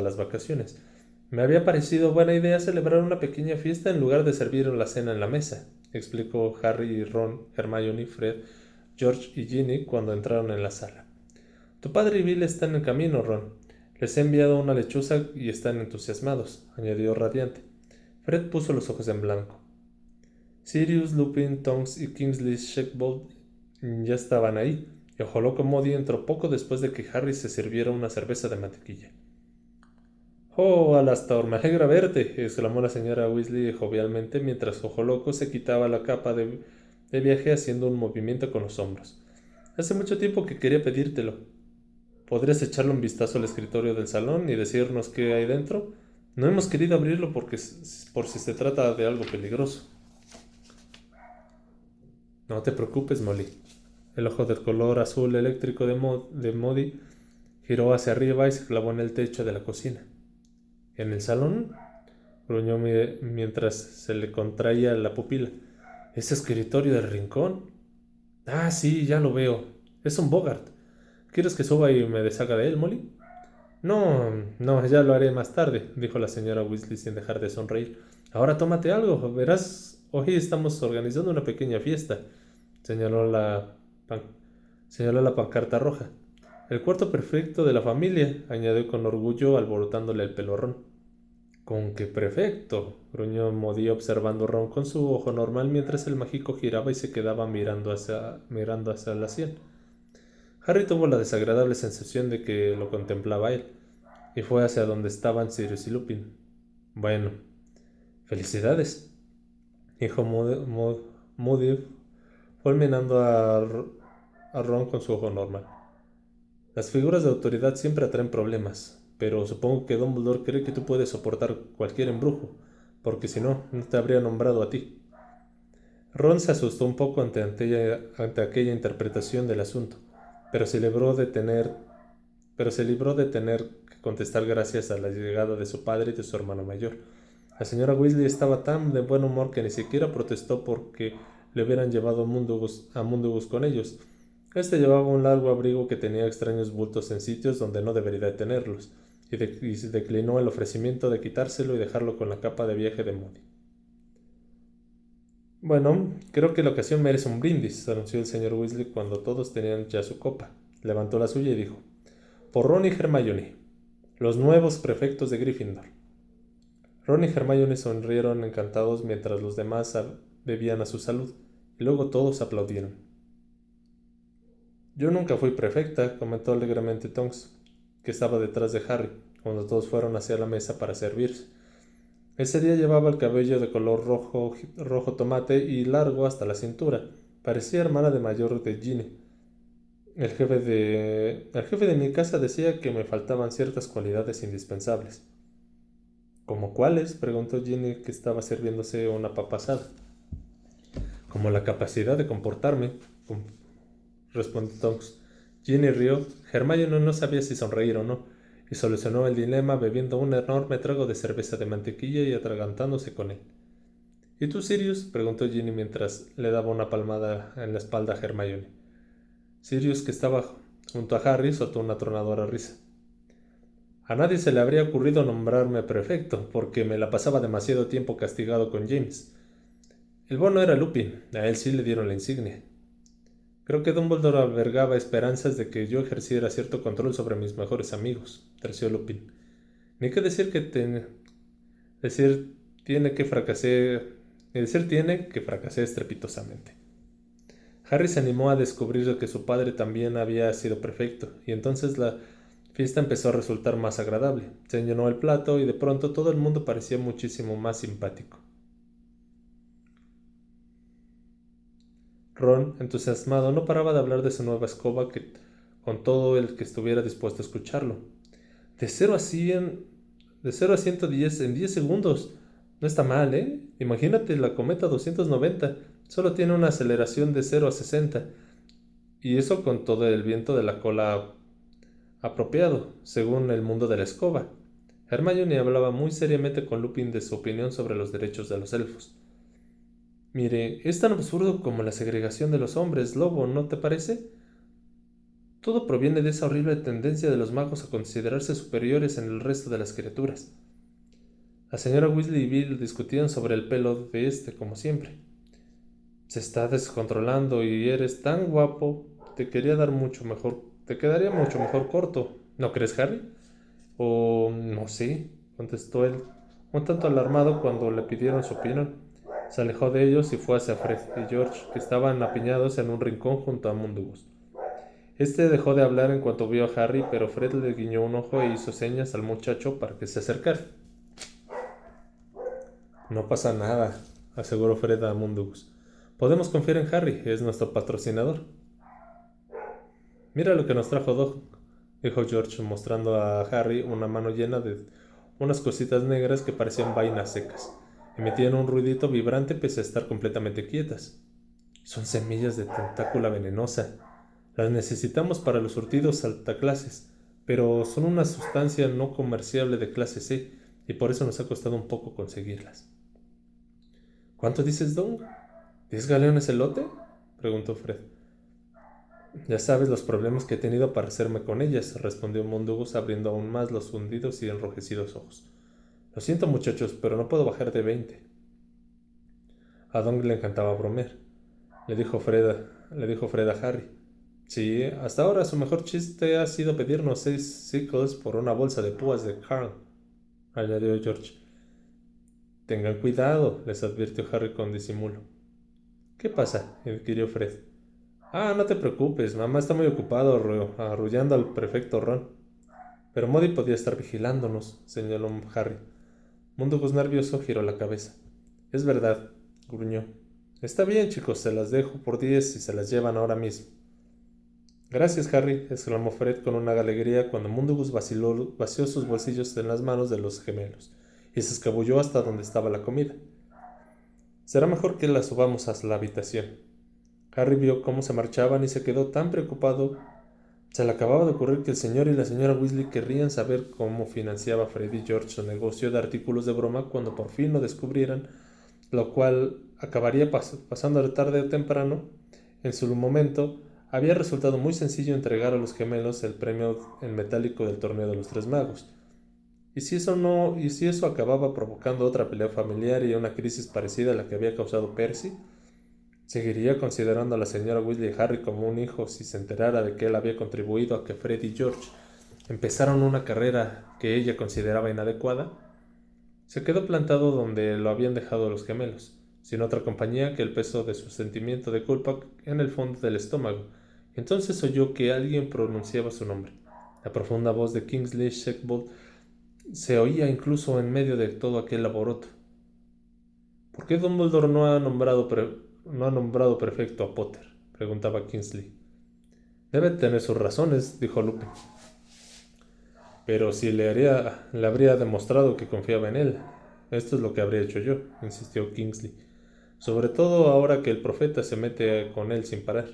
las vacaciones. Me había parecido buena idea celebrar una pequeña fiesta en lugar de servir la cena en la mesa, explicó Harry, Ron, Hermione, Fred, George y Ginny cuando entraron en la sala. Tu padre y Bill están en camino, Ron. Les he enviado una lechuza y están entusiasmados, añadió radiante. Fred puso los ojos en blanco. Sirius, Lupin, Tonks y Kingsley Shacklebolt ya estaban ahí, y Ojo Loco Modi entró poco después de que Harry se sirviera una cerveza de mantequilla. «Oh, Alastor, me alegra verte», exclamó la señora Weasley jovialmente mientras Ojo Loco se quitaba la capa de viaje haciendo un movimiento con los hombros. «Hace mucho tiempo que quería pedírtelo. ¿Podrías echarle un vistazo al escritorio del salón y decirnos qué hay dentro? No hemos querido abrirlo por si se trata de algo peligroso». «No te preocupes, Molly». El ojo del color azul eléctrico de Modi giró hacia arriba y se clavó en el techo de la cocina. «¿En el salón?», gruñó mientras se le contraía la pupila. «¿Ese escritorio del rincón?». «Ah, sí, ya lo veo. Es un Bogart. ¿Quieres que suba y me deshaga de él, Molly?» No, ya lo haré más tarde», dijo la señora Weasley sin dejar de sonreír. «Ahora tómate algo. Verás, hoy estamos organizando una pequeña fiesta», señaló la pancarta roja. «El cuarto perfecto de la familia», añadió con orgullo alborotándole el pelo a Ron. «¿Con qué prefecto?», gruñó Modi observando a Ron con su ojo normal mientras el mágico giraba y se quedaba mirando hacia la sien. Harry tuvo la desagradable sensación de que lo contemplaba él, y fue hacia donde estaban Sirius y Lupin. «Bueno, felicidades», dijo Moody, fulminando a Ron con su ojo normal. «Las figuras de autoridad siempre atraen problemas, pero supongo que Dumbledore cree que tú puedes soportar cualquier embrujo, porque si no, no te habría nombrado a ti». Ron se asustó un poco ante aquella interpretación del asunto, pero se libró de tener que contestar gracias a la llegada de su padre y de su hermano mayor. La señora Weasley estaba tan de buen humor que ni siquiera protestó porque le hubieran llevado a Mundungus con ellos. Este llevaba un largo abrigo que tenía extraños bultos en sitios donde no debería tenerlos, y declinó el ofrecimiento de quitárselo y dejarlo con la capa de viaje de Moody. «Bueno, creo que la ocasión merece un brindis», anunció el señor Weasley cuando todos tenían ya su copa. Levantó la suya y dijo: «Por Ron y Hermione, los nuevos prefectos de Gryffindor». Ron y Hermione sonrieron encantados mientras los demás bebían a su salud, y luego todos aplaudieron. «Yo nunca fui prefecta», comentó alegremente Tonks, que estaba detrás de Harry, cuando todos fueron hacia la mesa para servirse. Ese día llevaba el cabello de color rojo tomate y largo hasta la cintura. Parecía hermana de mayor de Ginny. El jefe de mi casa decía que me faltaban ciertas cualidades indispensables. «¿Cómo cuáles?», preguntó Ginny, que estaba sirviéndose una papa asada. «Como la capacidad de comportarme», respondió Tonks. Ginny rió. Hermione no sabía si sonreír o no, y solucionó el dilema bebiendo un enorme trago de cerveza de mantequilla y atragantándose con él. «¿Y tú, Sirius?», preguntó Ginny mientras le daba una palmada en la espalda a Hermione. Sirius, que estaba junto a Harry, soltó una atronadora risa. «A nadie se le habría ocurrido nombrarme prefecto, porque me la pasaba demasiado tiempo castigado con James. El bueno era Lupin, a él sí le dieron la insignia. Creo que Dumbledore albergaba esperanzas de que yo ejerciera cierto control sobre mis mejores amigos», terció Lupin. «Ni qué decir tiene que fracasé estrepitosamente». Harry se animó a descubrir que su padre también había sido prefecto, y entonces la fiesta empezó a resultar más agradable. Se llenó el plato y de pronto todo el mundo parecía muchísimo más simpático. Ron, entusiasmado, no paraba de hablar de su nueva escoba con todo el que estuviera dispuesto a escucharlo. De 0 a 110 en 10 segundos. No está mal, ¿eh? Imagínate, la Cometa 290 solo tiene una aceleración de 0 a 60, y eso con todo el viento de la cola apropiado, según el mundo de la escoba. Hermione hablaba muy seriamente con Lupin de su opinión sobre los derechos de los elfos. Mire, es tan absurdo como la segregación de los hombres lobo, ¿no te parece? Todo proviene de esa horrible tendencia de los magos a considerarse superiores en el resto de las criaturas. La señora Weasley y Bill discutían sobre el pelo de este, como siempre. Se está descontrolando y eres tan guapo, te quedaría mucho mejor corto, ¿no crees, Harry? O no sé, contestó él, un tanto alarmado cuando le pidieron su opinión. Se alejó de ellos y fue hacia Fred y George, que estaban apiñados en un rincón junto a Mundungus. Este dejó de hablar en cuanto vio a Harry, pero Fred le guiñó un ojo e hizo señas al muchacho para que se acercara. No pasa nada, aseguró Fred a Mundungus. Podemos confiar en Harry, es nuestro patrocinador. Mira lo que nos trajo Doc, dijo George mostrando a Harry una mano llena de unas cositas negras que parecían vainas secas. Emitían un ruidito vibrante pese a estar completamente quietas. Son semillas de tentácula venenosa. Las necesitamos para los surtidos altaclases, pero son una sustancia no comerciable de clase C, y por eso nos ha costado un poco conseguirlas. ¿Cuánto dices, Don? ¿10 galeones el lote? Preguntó Fred. Ya sabes los problemas que he tenido para hacerme con ellas, respondió Mundungus abriendo aún más los hundidos y enrojecidos ojos. Lo siento, muchachos, pero no puedo bajar de 20. A Don le encantaba bromear. Le dijo Fred a Harry. Sí, hasta ahora su mejor chiste ha sido pedirnos 6 sickles por una bolsa de púas de Carl, añadió George. Tengan cuidado, les advirtió Harry con disimulo. ¿Qué pasa?, inquirió Fred. Ah, no te preocupes, mamá está muy ocupado arrullando al prefecto Ron. Pero Modi podía estar vigilándonos, señaló Harry. Mundungus nervioso giró la cabeza. Es verdad, gruñó. Está bien, chicos, se las dejo por 10 y se las llevan ahora mismo. Gracias, Harry, exclamó Fred con una alegría cuando Mundungus vació sus bolsillos en las manos de los gemelos y se escabulló hasta donde estaba la comida. Será mejor que la subamos a la habitación. Harry vio cómo se marchaban y se quedó tan preocupado. Se le acababa de ocurrir que el señor y la señora Weasley querrían saber cómo financiaba Fred y George su negocio de artículos de broma cuando por fin lo descubrieran, lo cual acabaría pasando tarde o temprano. En su momento, había resultado muy sencillo entregar a los gemelos el premio en metálico del torneo de los Tres Magos. Y si eso acababa provocando otra pelea familiar y una crisis parecida a la que había causado Percy, ¿seguiría considerando a la señora Weasley y Harry como un hijo si se enterara de que él había contribuido a que Fred y George empezaron una carrera que ella consideraba inadecuada? Se quedó plantado donde lo habían dejado los gemelos, sin otra compañía que el peso de su sentimiento de culpa en el fondo del estómago. Entonces oyó que alguien pronunciaba su nombre. La profunda voz de Kingsley Shacklebolt se oía incluso en medio de todo aquel alboroto. ¿Por qué Dumbledore no ha nombrado prefecto a Potter?, preguntaba Kingsley. Debe tener sus razones, dijo Lupin. Pero si le habría demostrado que confiaba en él. Esto es lo que habría hecho yo, insistió Kingsley. Sobre todo ahora que el profeta se mete con él sin parar.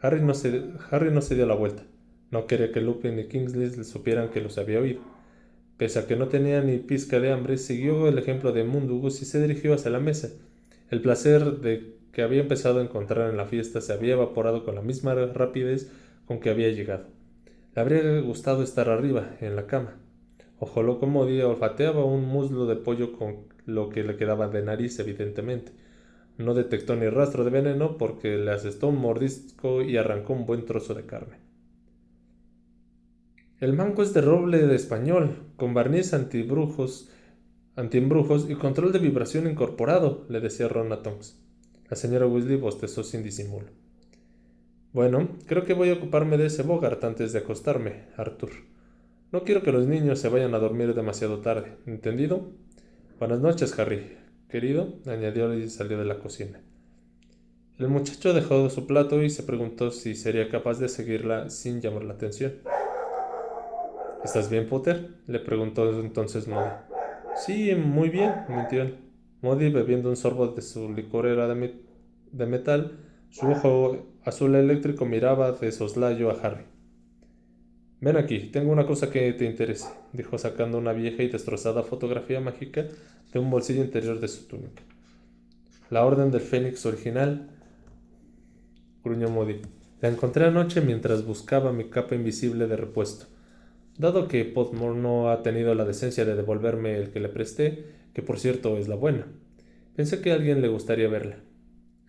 Harry no se dio la vuelta. No quería que Lupin y Kingsley supieran que los había oído. Pese a que no tenía ni pizca de hambre, siguió el ejemplo de Mundungus y se dirigió hacia la mesa. El placer que había empezado a encontrar en la fiesta se había evaporado con la misma rapidez con que había llegado. Le habría gustado estar arriba, en la cama. Ojo loco Modi olfateaba un muslo de pollo con lo que le quedaba de nariz, evidentemente. No detectó ni rastro de veneno porque le asestó un mordisco y arrancó un buen trozo de carne. El mango es de roble de español, con barniz antiembrujos y control de vibración incorporado, le decía Ron a Tonks. La señora Weasley bostezó sin disimulo. Bueno, creo que voy a ocuparme de ese Bogart antes de acostarme, Arthur. No quiero que los niños se vayan a dormir demasiado tarde, ¿entendido? Buenas noches, Harry, querido, añadió y salió de la cocina. El muchacho dejó su plato y se preguntó si sería capaz de seguirla sin llamar la atención. ¿Estás bien, Potter?, le preguntó entonces Modi. Sí, muy bien, mintió él. Modi, bebiendo un sorbo de su licorera de metal, su ojo azul eléctrico miraba de soslayo a Harry. Ven aquí, tengo una cosa que te interese, dijo sacando una vieja y destrozada fotografía mágica de un bolsillo interior de su túnica. La Orden del Fénix original, gruñó Modi. La encontré anoche mientras buscaba mi capa invisible de repuesto. Dado que Podmore no ha tenido la decencia de devolverme el que le presté, que por cierto es la buena, pensé que a alguien le gustaría verla.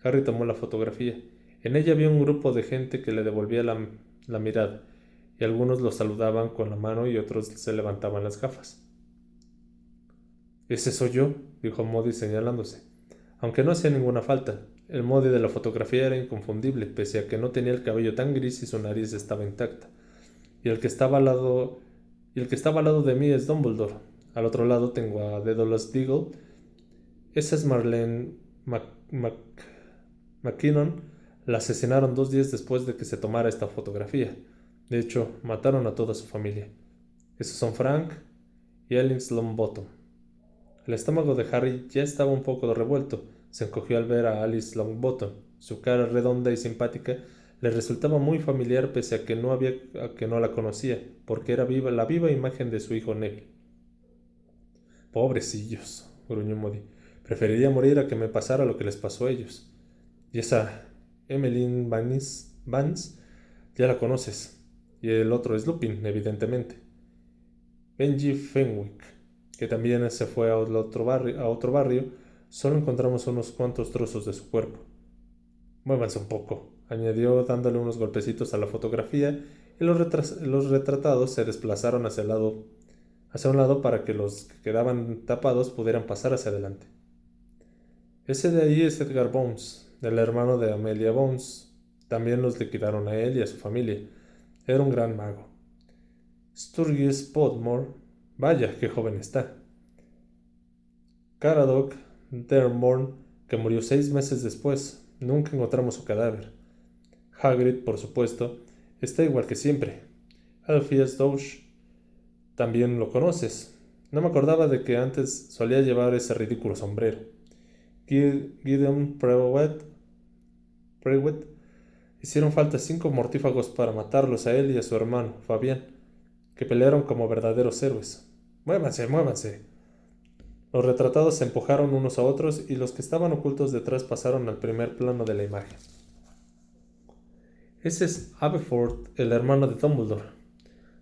Harry tomó la fotografía. En ella había un grupo de gente que le devolvía la mirada, y algunos lo saludaban con la mano y otros se levantaban las gafas. Ese soy yo, dijo Modi señalándose. Aunque no hacía ninguna falta, el Modi de la fotografía era inconfundible, pese a que no tenía el cabello tan gris y su nariz estaba intacta. Y el que estaba al lado de mí es Dumbledore. Al otro lado tengo a Daedalus Diggle. Esa es Marlene McKinnon. La asesinaron 2 días después de que se tomara esta fotografía. De hecho, mataron a toda su familia. Esos son Frank y Ellings Longbottom. El estómago de Harry ya estaba un poco revuelto. Se encogió al ver a Alice Longbottom. Su cara redonda y simpática le resultaba muy familiar pese a que no la conocía, porque era la viva imagen de su hijo Neville. Pobrecillos, gruñó Modi. Preferiría morir a que me pasara lo que les pasó a ellos. Y esa Emmeline Vance, ya la conoces. Y el otro es Lupin, evidentemente. Benji Fenwick, que también se fue a otro barrio, solo encontramos unos cuantos trozos de su cuerpo. Muévanse un poco, añadió dándole unos golpecitos a la fotografía, y los retratados se desplazaron hacia un lado para que los que quedaban tapados pudieran pasar hacia adelante. Ese de ahí es Edgar Bones, el hermano de Amelia Bones. También los liquidaron a él y a su familia. Era un gran mago. Sturgis Podmore, vaya, qué joven está. Caradoc Dearborn, que murió 6 meses después. Nunca encontramos su cadáver. Hagrid, por supuesto, está igual que siempre. Alpheus Douche, también lo conoces. No me acordaba de que antes solía llevar ese ridículo sombrero. Gideon Prewitt. Hicieron falta 5 mortífagos para matarlos a él y a su hermano, Fabián, que pelearon como verdaderos héroes. Muévanse, muévanse. Los retratados se empujaron unos a otros y los que estaban ocultos detrás pasaron al primer plano de la imagen. Ese es Aberforth, el hermano de Dumbledore.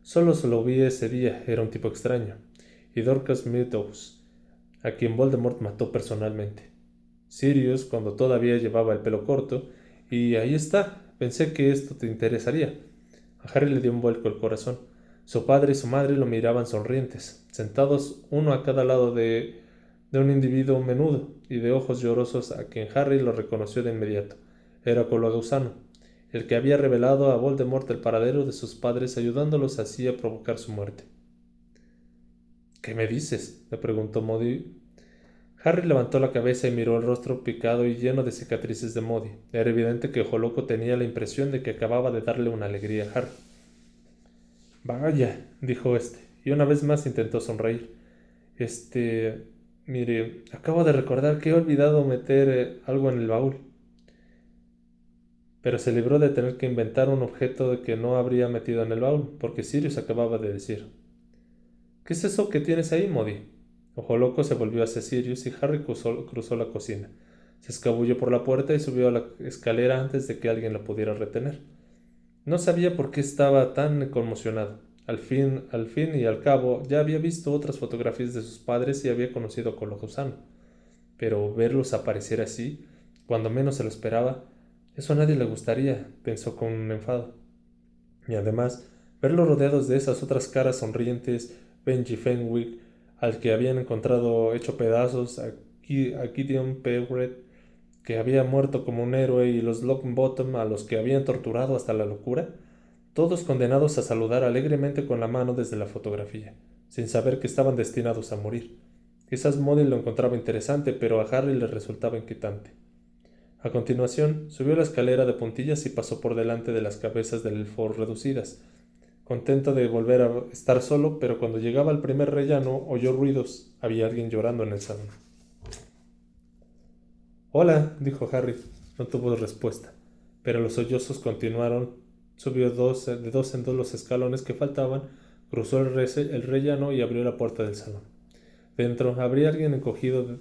Solo se lo vi ese día, era un tipo extraño. Y Dorcas Meadows, a quien Voldemort mató personalmente. Sirius, cuando todavía llevaba el pelo corto, y ahí está, pensé que esto te interesaría. A Harry le dio un vuelco el corazón. Su padre y su madre lo miraban sonrientes, sentados uno a cada lado de un individuo menudo y de ojos llorosos a quien Harry lo reconoció de inmediato. Era Colagusano, el que había revelado a Voldemort el paradero de sus padres, ayudándolos así a provocar su muerte. ¿Qué me dices?, le preguntó Modi. Harry levantó la cabeza y miró el rostro picado y lleno de cicatrices de Modi. Era evidente que Ojo Loco tenía la impresión de que acababa de darle una alegría a Harry. Vaya, dijo este, y una vez más intentó sonreír. Mire, acabo de recordar que he olvidado meter algo en el baúl. Pero se libró de tener que inventar un objeto que no habría metido en el baúl, porque Sirius acababa de decir. ¿Qué es eso que tienes ahí, Modi? Ojo Loco se volvió hacia Sirius y Harry cruzó la cocina. Se escabulló por la puerta y subió a la escalera antes de que alguien lo pudiera retener. No sabía por qué estaba tan conmocionado. Al fin y al cabo, ya había visto otras fotografías de sus padres y había conocido a Colagusano. Pero verlos aparecer así, cuando menos se lo esperaba, eso a nadie le gustaría, pensó con un enfado. Y además, verlos rodeados de esas otras caras sonrientes, Benji Fenwick, al que habían encontrado hecho pedazos, a Gideon Pewret, que había muerto como un héroe, y los Longbottom, a los que habían torturado hasta la locura, todos condenados a saludar alegremente con la mano desde la fotografía, sin saber que estaban destinados a morir. Quizás Modi lo encontraba interesante, pero a Harry le resultaba inquietante. A continuación, subió la escalera de puntillas y pasó por delante de las cabezas del elfo reducidas, contento de volver a estar solo, pero cuando llegaba al primer rellano oyó ruidos. Había alguien llorando en el salón. Hola, dijo Harry. No tuvo respuesta, pero los sollozos continuaron. Subió de dos en dos los escalones que faltaban, cruzó el rellano y abrió la puerta del salón. Dentro habría alguien encogido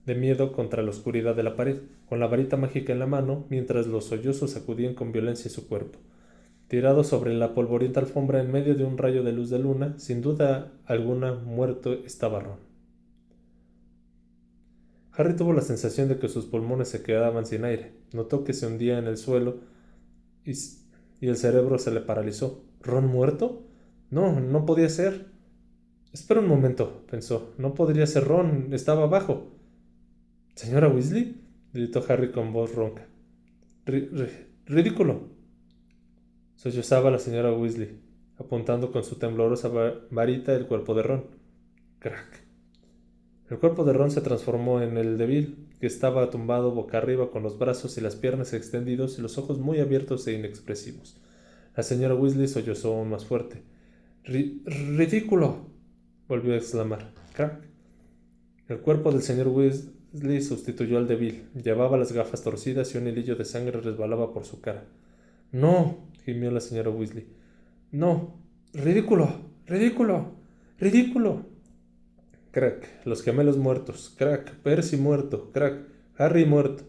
de miedo contra la oscuridad de la pared, con la varita mágica en la mano, mientras los sollozos sacudían con violencia su cuerpo. Tirado sobre la polvorienta alfombra en medio de un rayo de luz de luna, sin duda alguna muerto estaba Ron. Harry tuvo la sensación de que sus pulmones se quedaban sin aire. Notó que se hundía en el suelo y, y el cerebro se le paralizó. ¿Ron muerto? No, no podía ser. Espera un momento, pensó. No podría ser Ron, estaba abajo. ¿Señora Weasley? Gritó Harry con voz ronca. Ridículo. Sollozaba la señora Weasley, apuntando con su temblorosa varita el cuerpo de Ron. Crack. El cuerpo de Ron se transformó en el de Bill, que estaba tumbado boca arriba con los brazos y las piernas extendidos y los ojos muy abiertos e inexpresivos. La señora Weasley sollozó aún más fuerte. ¡Ridículo! Volvió a exclamar. ¡Crack! El cuerpo del señor Weasley sustituyó al de Bill. Llevaba las gafas torcidas y un hilillo de sangre resbalaba por su cara. ¡No! Gimió la señora Weasley. ¡No! ¡Ridículo! ¡Ridículo! ¡Ridículo! Crack, los gemelos muertos. Crack, Percy muerto. Crack, Harry muerto.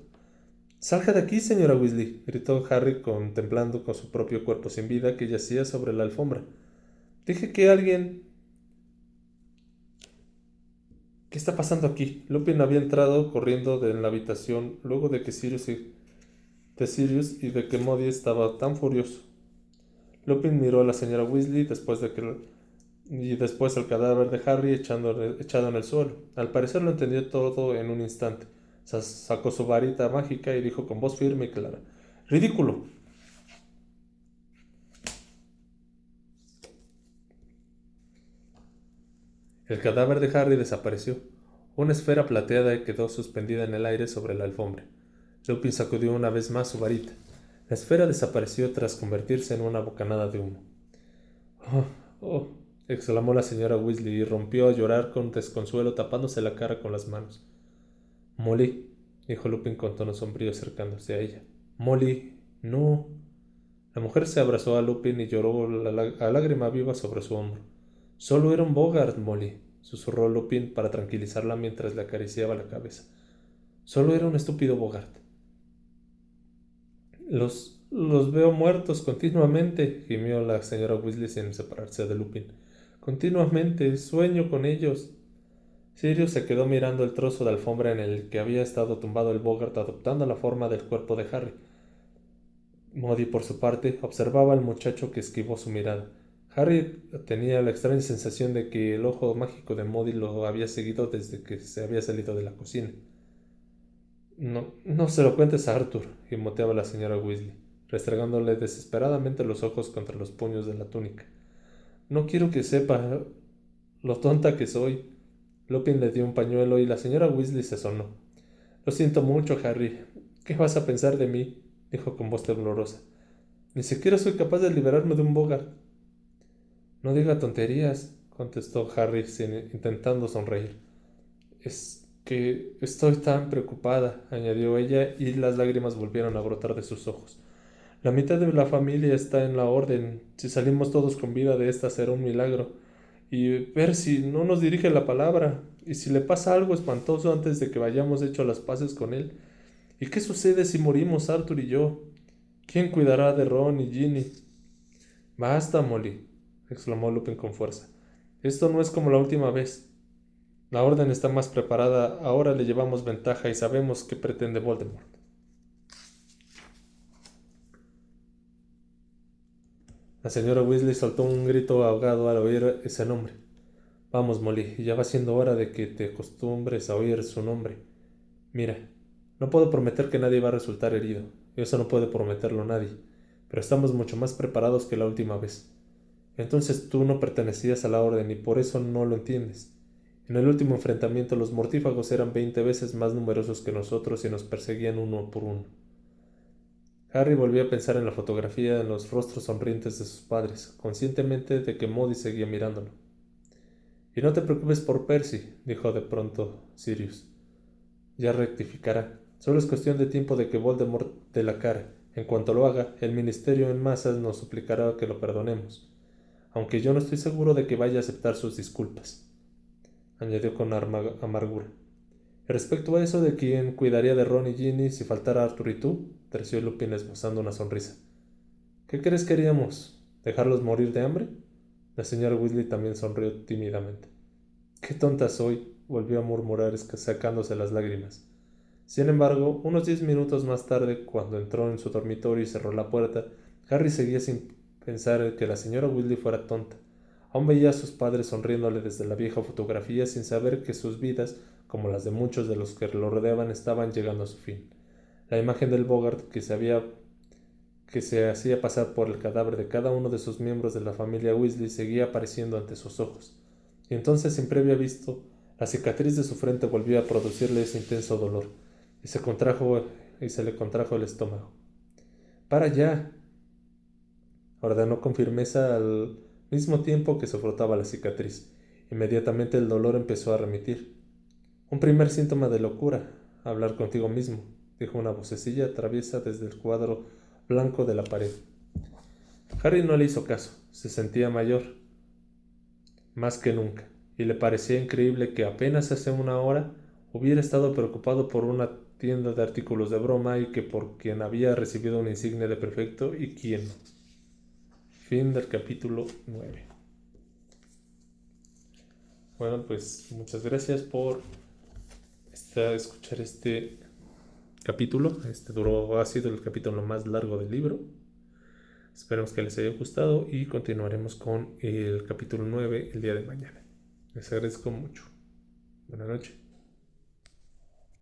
Salga de aquí, señora Weasley, gritó Harry contemplando con su propio cuerpo sin vida que yacía sobre la alfombra. Dije que alguien... ¿Qué está pasando aquí? Lupin había entrado corriendo en la habitación luego de que Sirius y de que Modi estaba tan furioso. Lupin miró a la señora Weasley y después al cadáver de Harry echado en el suelo. Al parecer lo entendió todo en un instante. Sacó su varita mágica y dijo con voz firme y clara: ¡Ridículo! El cadáver de Harry desapareció. Una esfera plateada quedó suspendida en el aire sobre la alfombra. Lupin sacudió una vez más su varita. La esfera desapareció tras convertirse en una bocanada de humo. ¡Oh! ¡Oh! Exclamó la señora Weasley y rompió a llorar con desconsuelo tapándose la cara con las manos. Molly, dijo Lupin con tono sombrío acercándose a ella. Molly, no. La mujer se abrazó a Lupin y lloró a lágrima viva sobre su hombro. Solo era un Bogart, Molly, susurró Lupin para tranquilizarla mientras le acariciaba la cabeza. Solo era un estúpido Bogart. Los veo muertos continuamente, gimió la señora Weasley sin separarse de Lupin. Continuamente, sueño con ellos. Sirius se quedó mirando el trozo de alfombra en el que había estado tumbado el Bogart adoptando la forma del cuerpo de Harry. Modi, por su parte, observaba al muchacho que esquivó su mirada. Harry tenía la extraña sensación de que el ojo mágico de Modi lo había seguido desde que se había salido de la cocina. No, no se lo cuentes a Arthur, gimoteaba la señora Weasley, restregándole desesperadamente los ojos contra los puños de la túnica. No quiero que sepa lo tonta que soy. Lupin le dio un pañuelo y la señora Weasley se sonó. Lo siento mucho, Harry. ¿Qué vas a pensar de mí? Dijo con voz temblorosa. Ni siquiera soy capaz de liberarme de un Bogart. No diga tonterías, contestó Harry intentando sonreír. Es que estoy tan preocupada, añadió ella, y las lágrimas volvieron a brotar de sus ojos. La mitad de la familia está en la orden. Si salimos todos con vida de esta será un milagro. Y Percy no nos dirige la palabra. Y si le pasa algo espantoso antes de que vayamos hecho las paces con él. ¿Y qué sucede si morimos Arthur y yo? ¿Quién cuidará de Ron y Ginny? Basta, Molly, exclamó Lupin con fuerza. Esto no es como la última vez. La orden está más preparada, ahora le llevamos ventaja y sabemos qué pretende Voldemort. La señora Weasley soltó un grito ahogado al oír ese nombre. Vamos, Molly, ya va siendo hora de que te acostumbres a oír su nombre. Mira, no puedo prometer que nadie va a resultar herido. Eso no puede prometerlo nadie. Pero estamos mucho más preparados que la última vez. Entonces tú no pertenecías a la orden y por eso no lo entiendes. En el último enfrentamiento los mortífagos eran 20 veces más numerosos que nosotros y nos perseguían uno por uno. Harry volvió a pensar en la fotografía, en los rostros sonrientes de sus padres, conscientemente de que Moody seguía mirándolo. Y no te preocupes por Percy, dijo de pronto Sirius. Ya rectificará. Solo es cuestión de tiempo de que Voldemort dé la cara. En cuanto lo haga, el ministerio en masas nos suplicará que lo perdonemos. Aunque yo no estoy seguro de que vaya a aceptar sus disculpas, añadió con amargura. Y respecto a eso de quién cuidaría de Ron y Ginny si faltara Arthur y tú, terció Lupin esbozando una sonrisa. ¿Qué crees que haríamos? ¿Dejarlos morir de hambre? La señora Weasley también sonrió tímidamente. Qué tonta soy, volvió a murmurar sacándose las lágrimas. Sin embargo, unos 10 minutos más tarde, cuando entró en su dormitorio y cerró la puerta, Harry seguía sin pensar que la señora Weasley fuera tonta. Aún veía a sus padres sonriéndole desde la vieja fotografía sin saber que sus vidas, como las de muchos de los que lo rodeaban, estaban llegando a su fin. La imagen del Bogart que se hacía pasar por el cadáver de cada uno de sus miembros de la familia Weasley seguía apareciendo ante sus ojos. Y entonces, sin previo aviso, la cicatriz de su frente volvió a producirle ese intenso dolor, y se le contrajo el estómago. ¡Para ya!, ordenó con firmeza al mismo tiempo que se frotaba la cicatriz. Inmediatamente el dolor empezó a remitir. Un primer síntoma de locura, hablar contigo mismo, dijo una vocecilla traviesa desde el cuadro blanco de la pared. Harry no le hizo caso. Se sentía mayor, más que nunca, y le parecía increíble que apenas hace una hora hubiera estado preocupado por una tienda de artículos de broma y que por quien había recibido una insignia de prefecto y quién no. Fin del capítulo 9. Bueno, pues muchas gracias por escuchar este capítulo. Ha sido el capítulo más largo del libro. Esperemos que les haya gustado y continuaremos con el capítulo 9 el día de mañana. Les agradezco mucho. Buenas noches.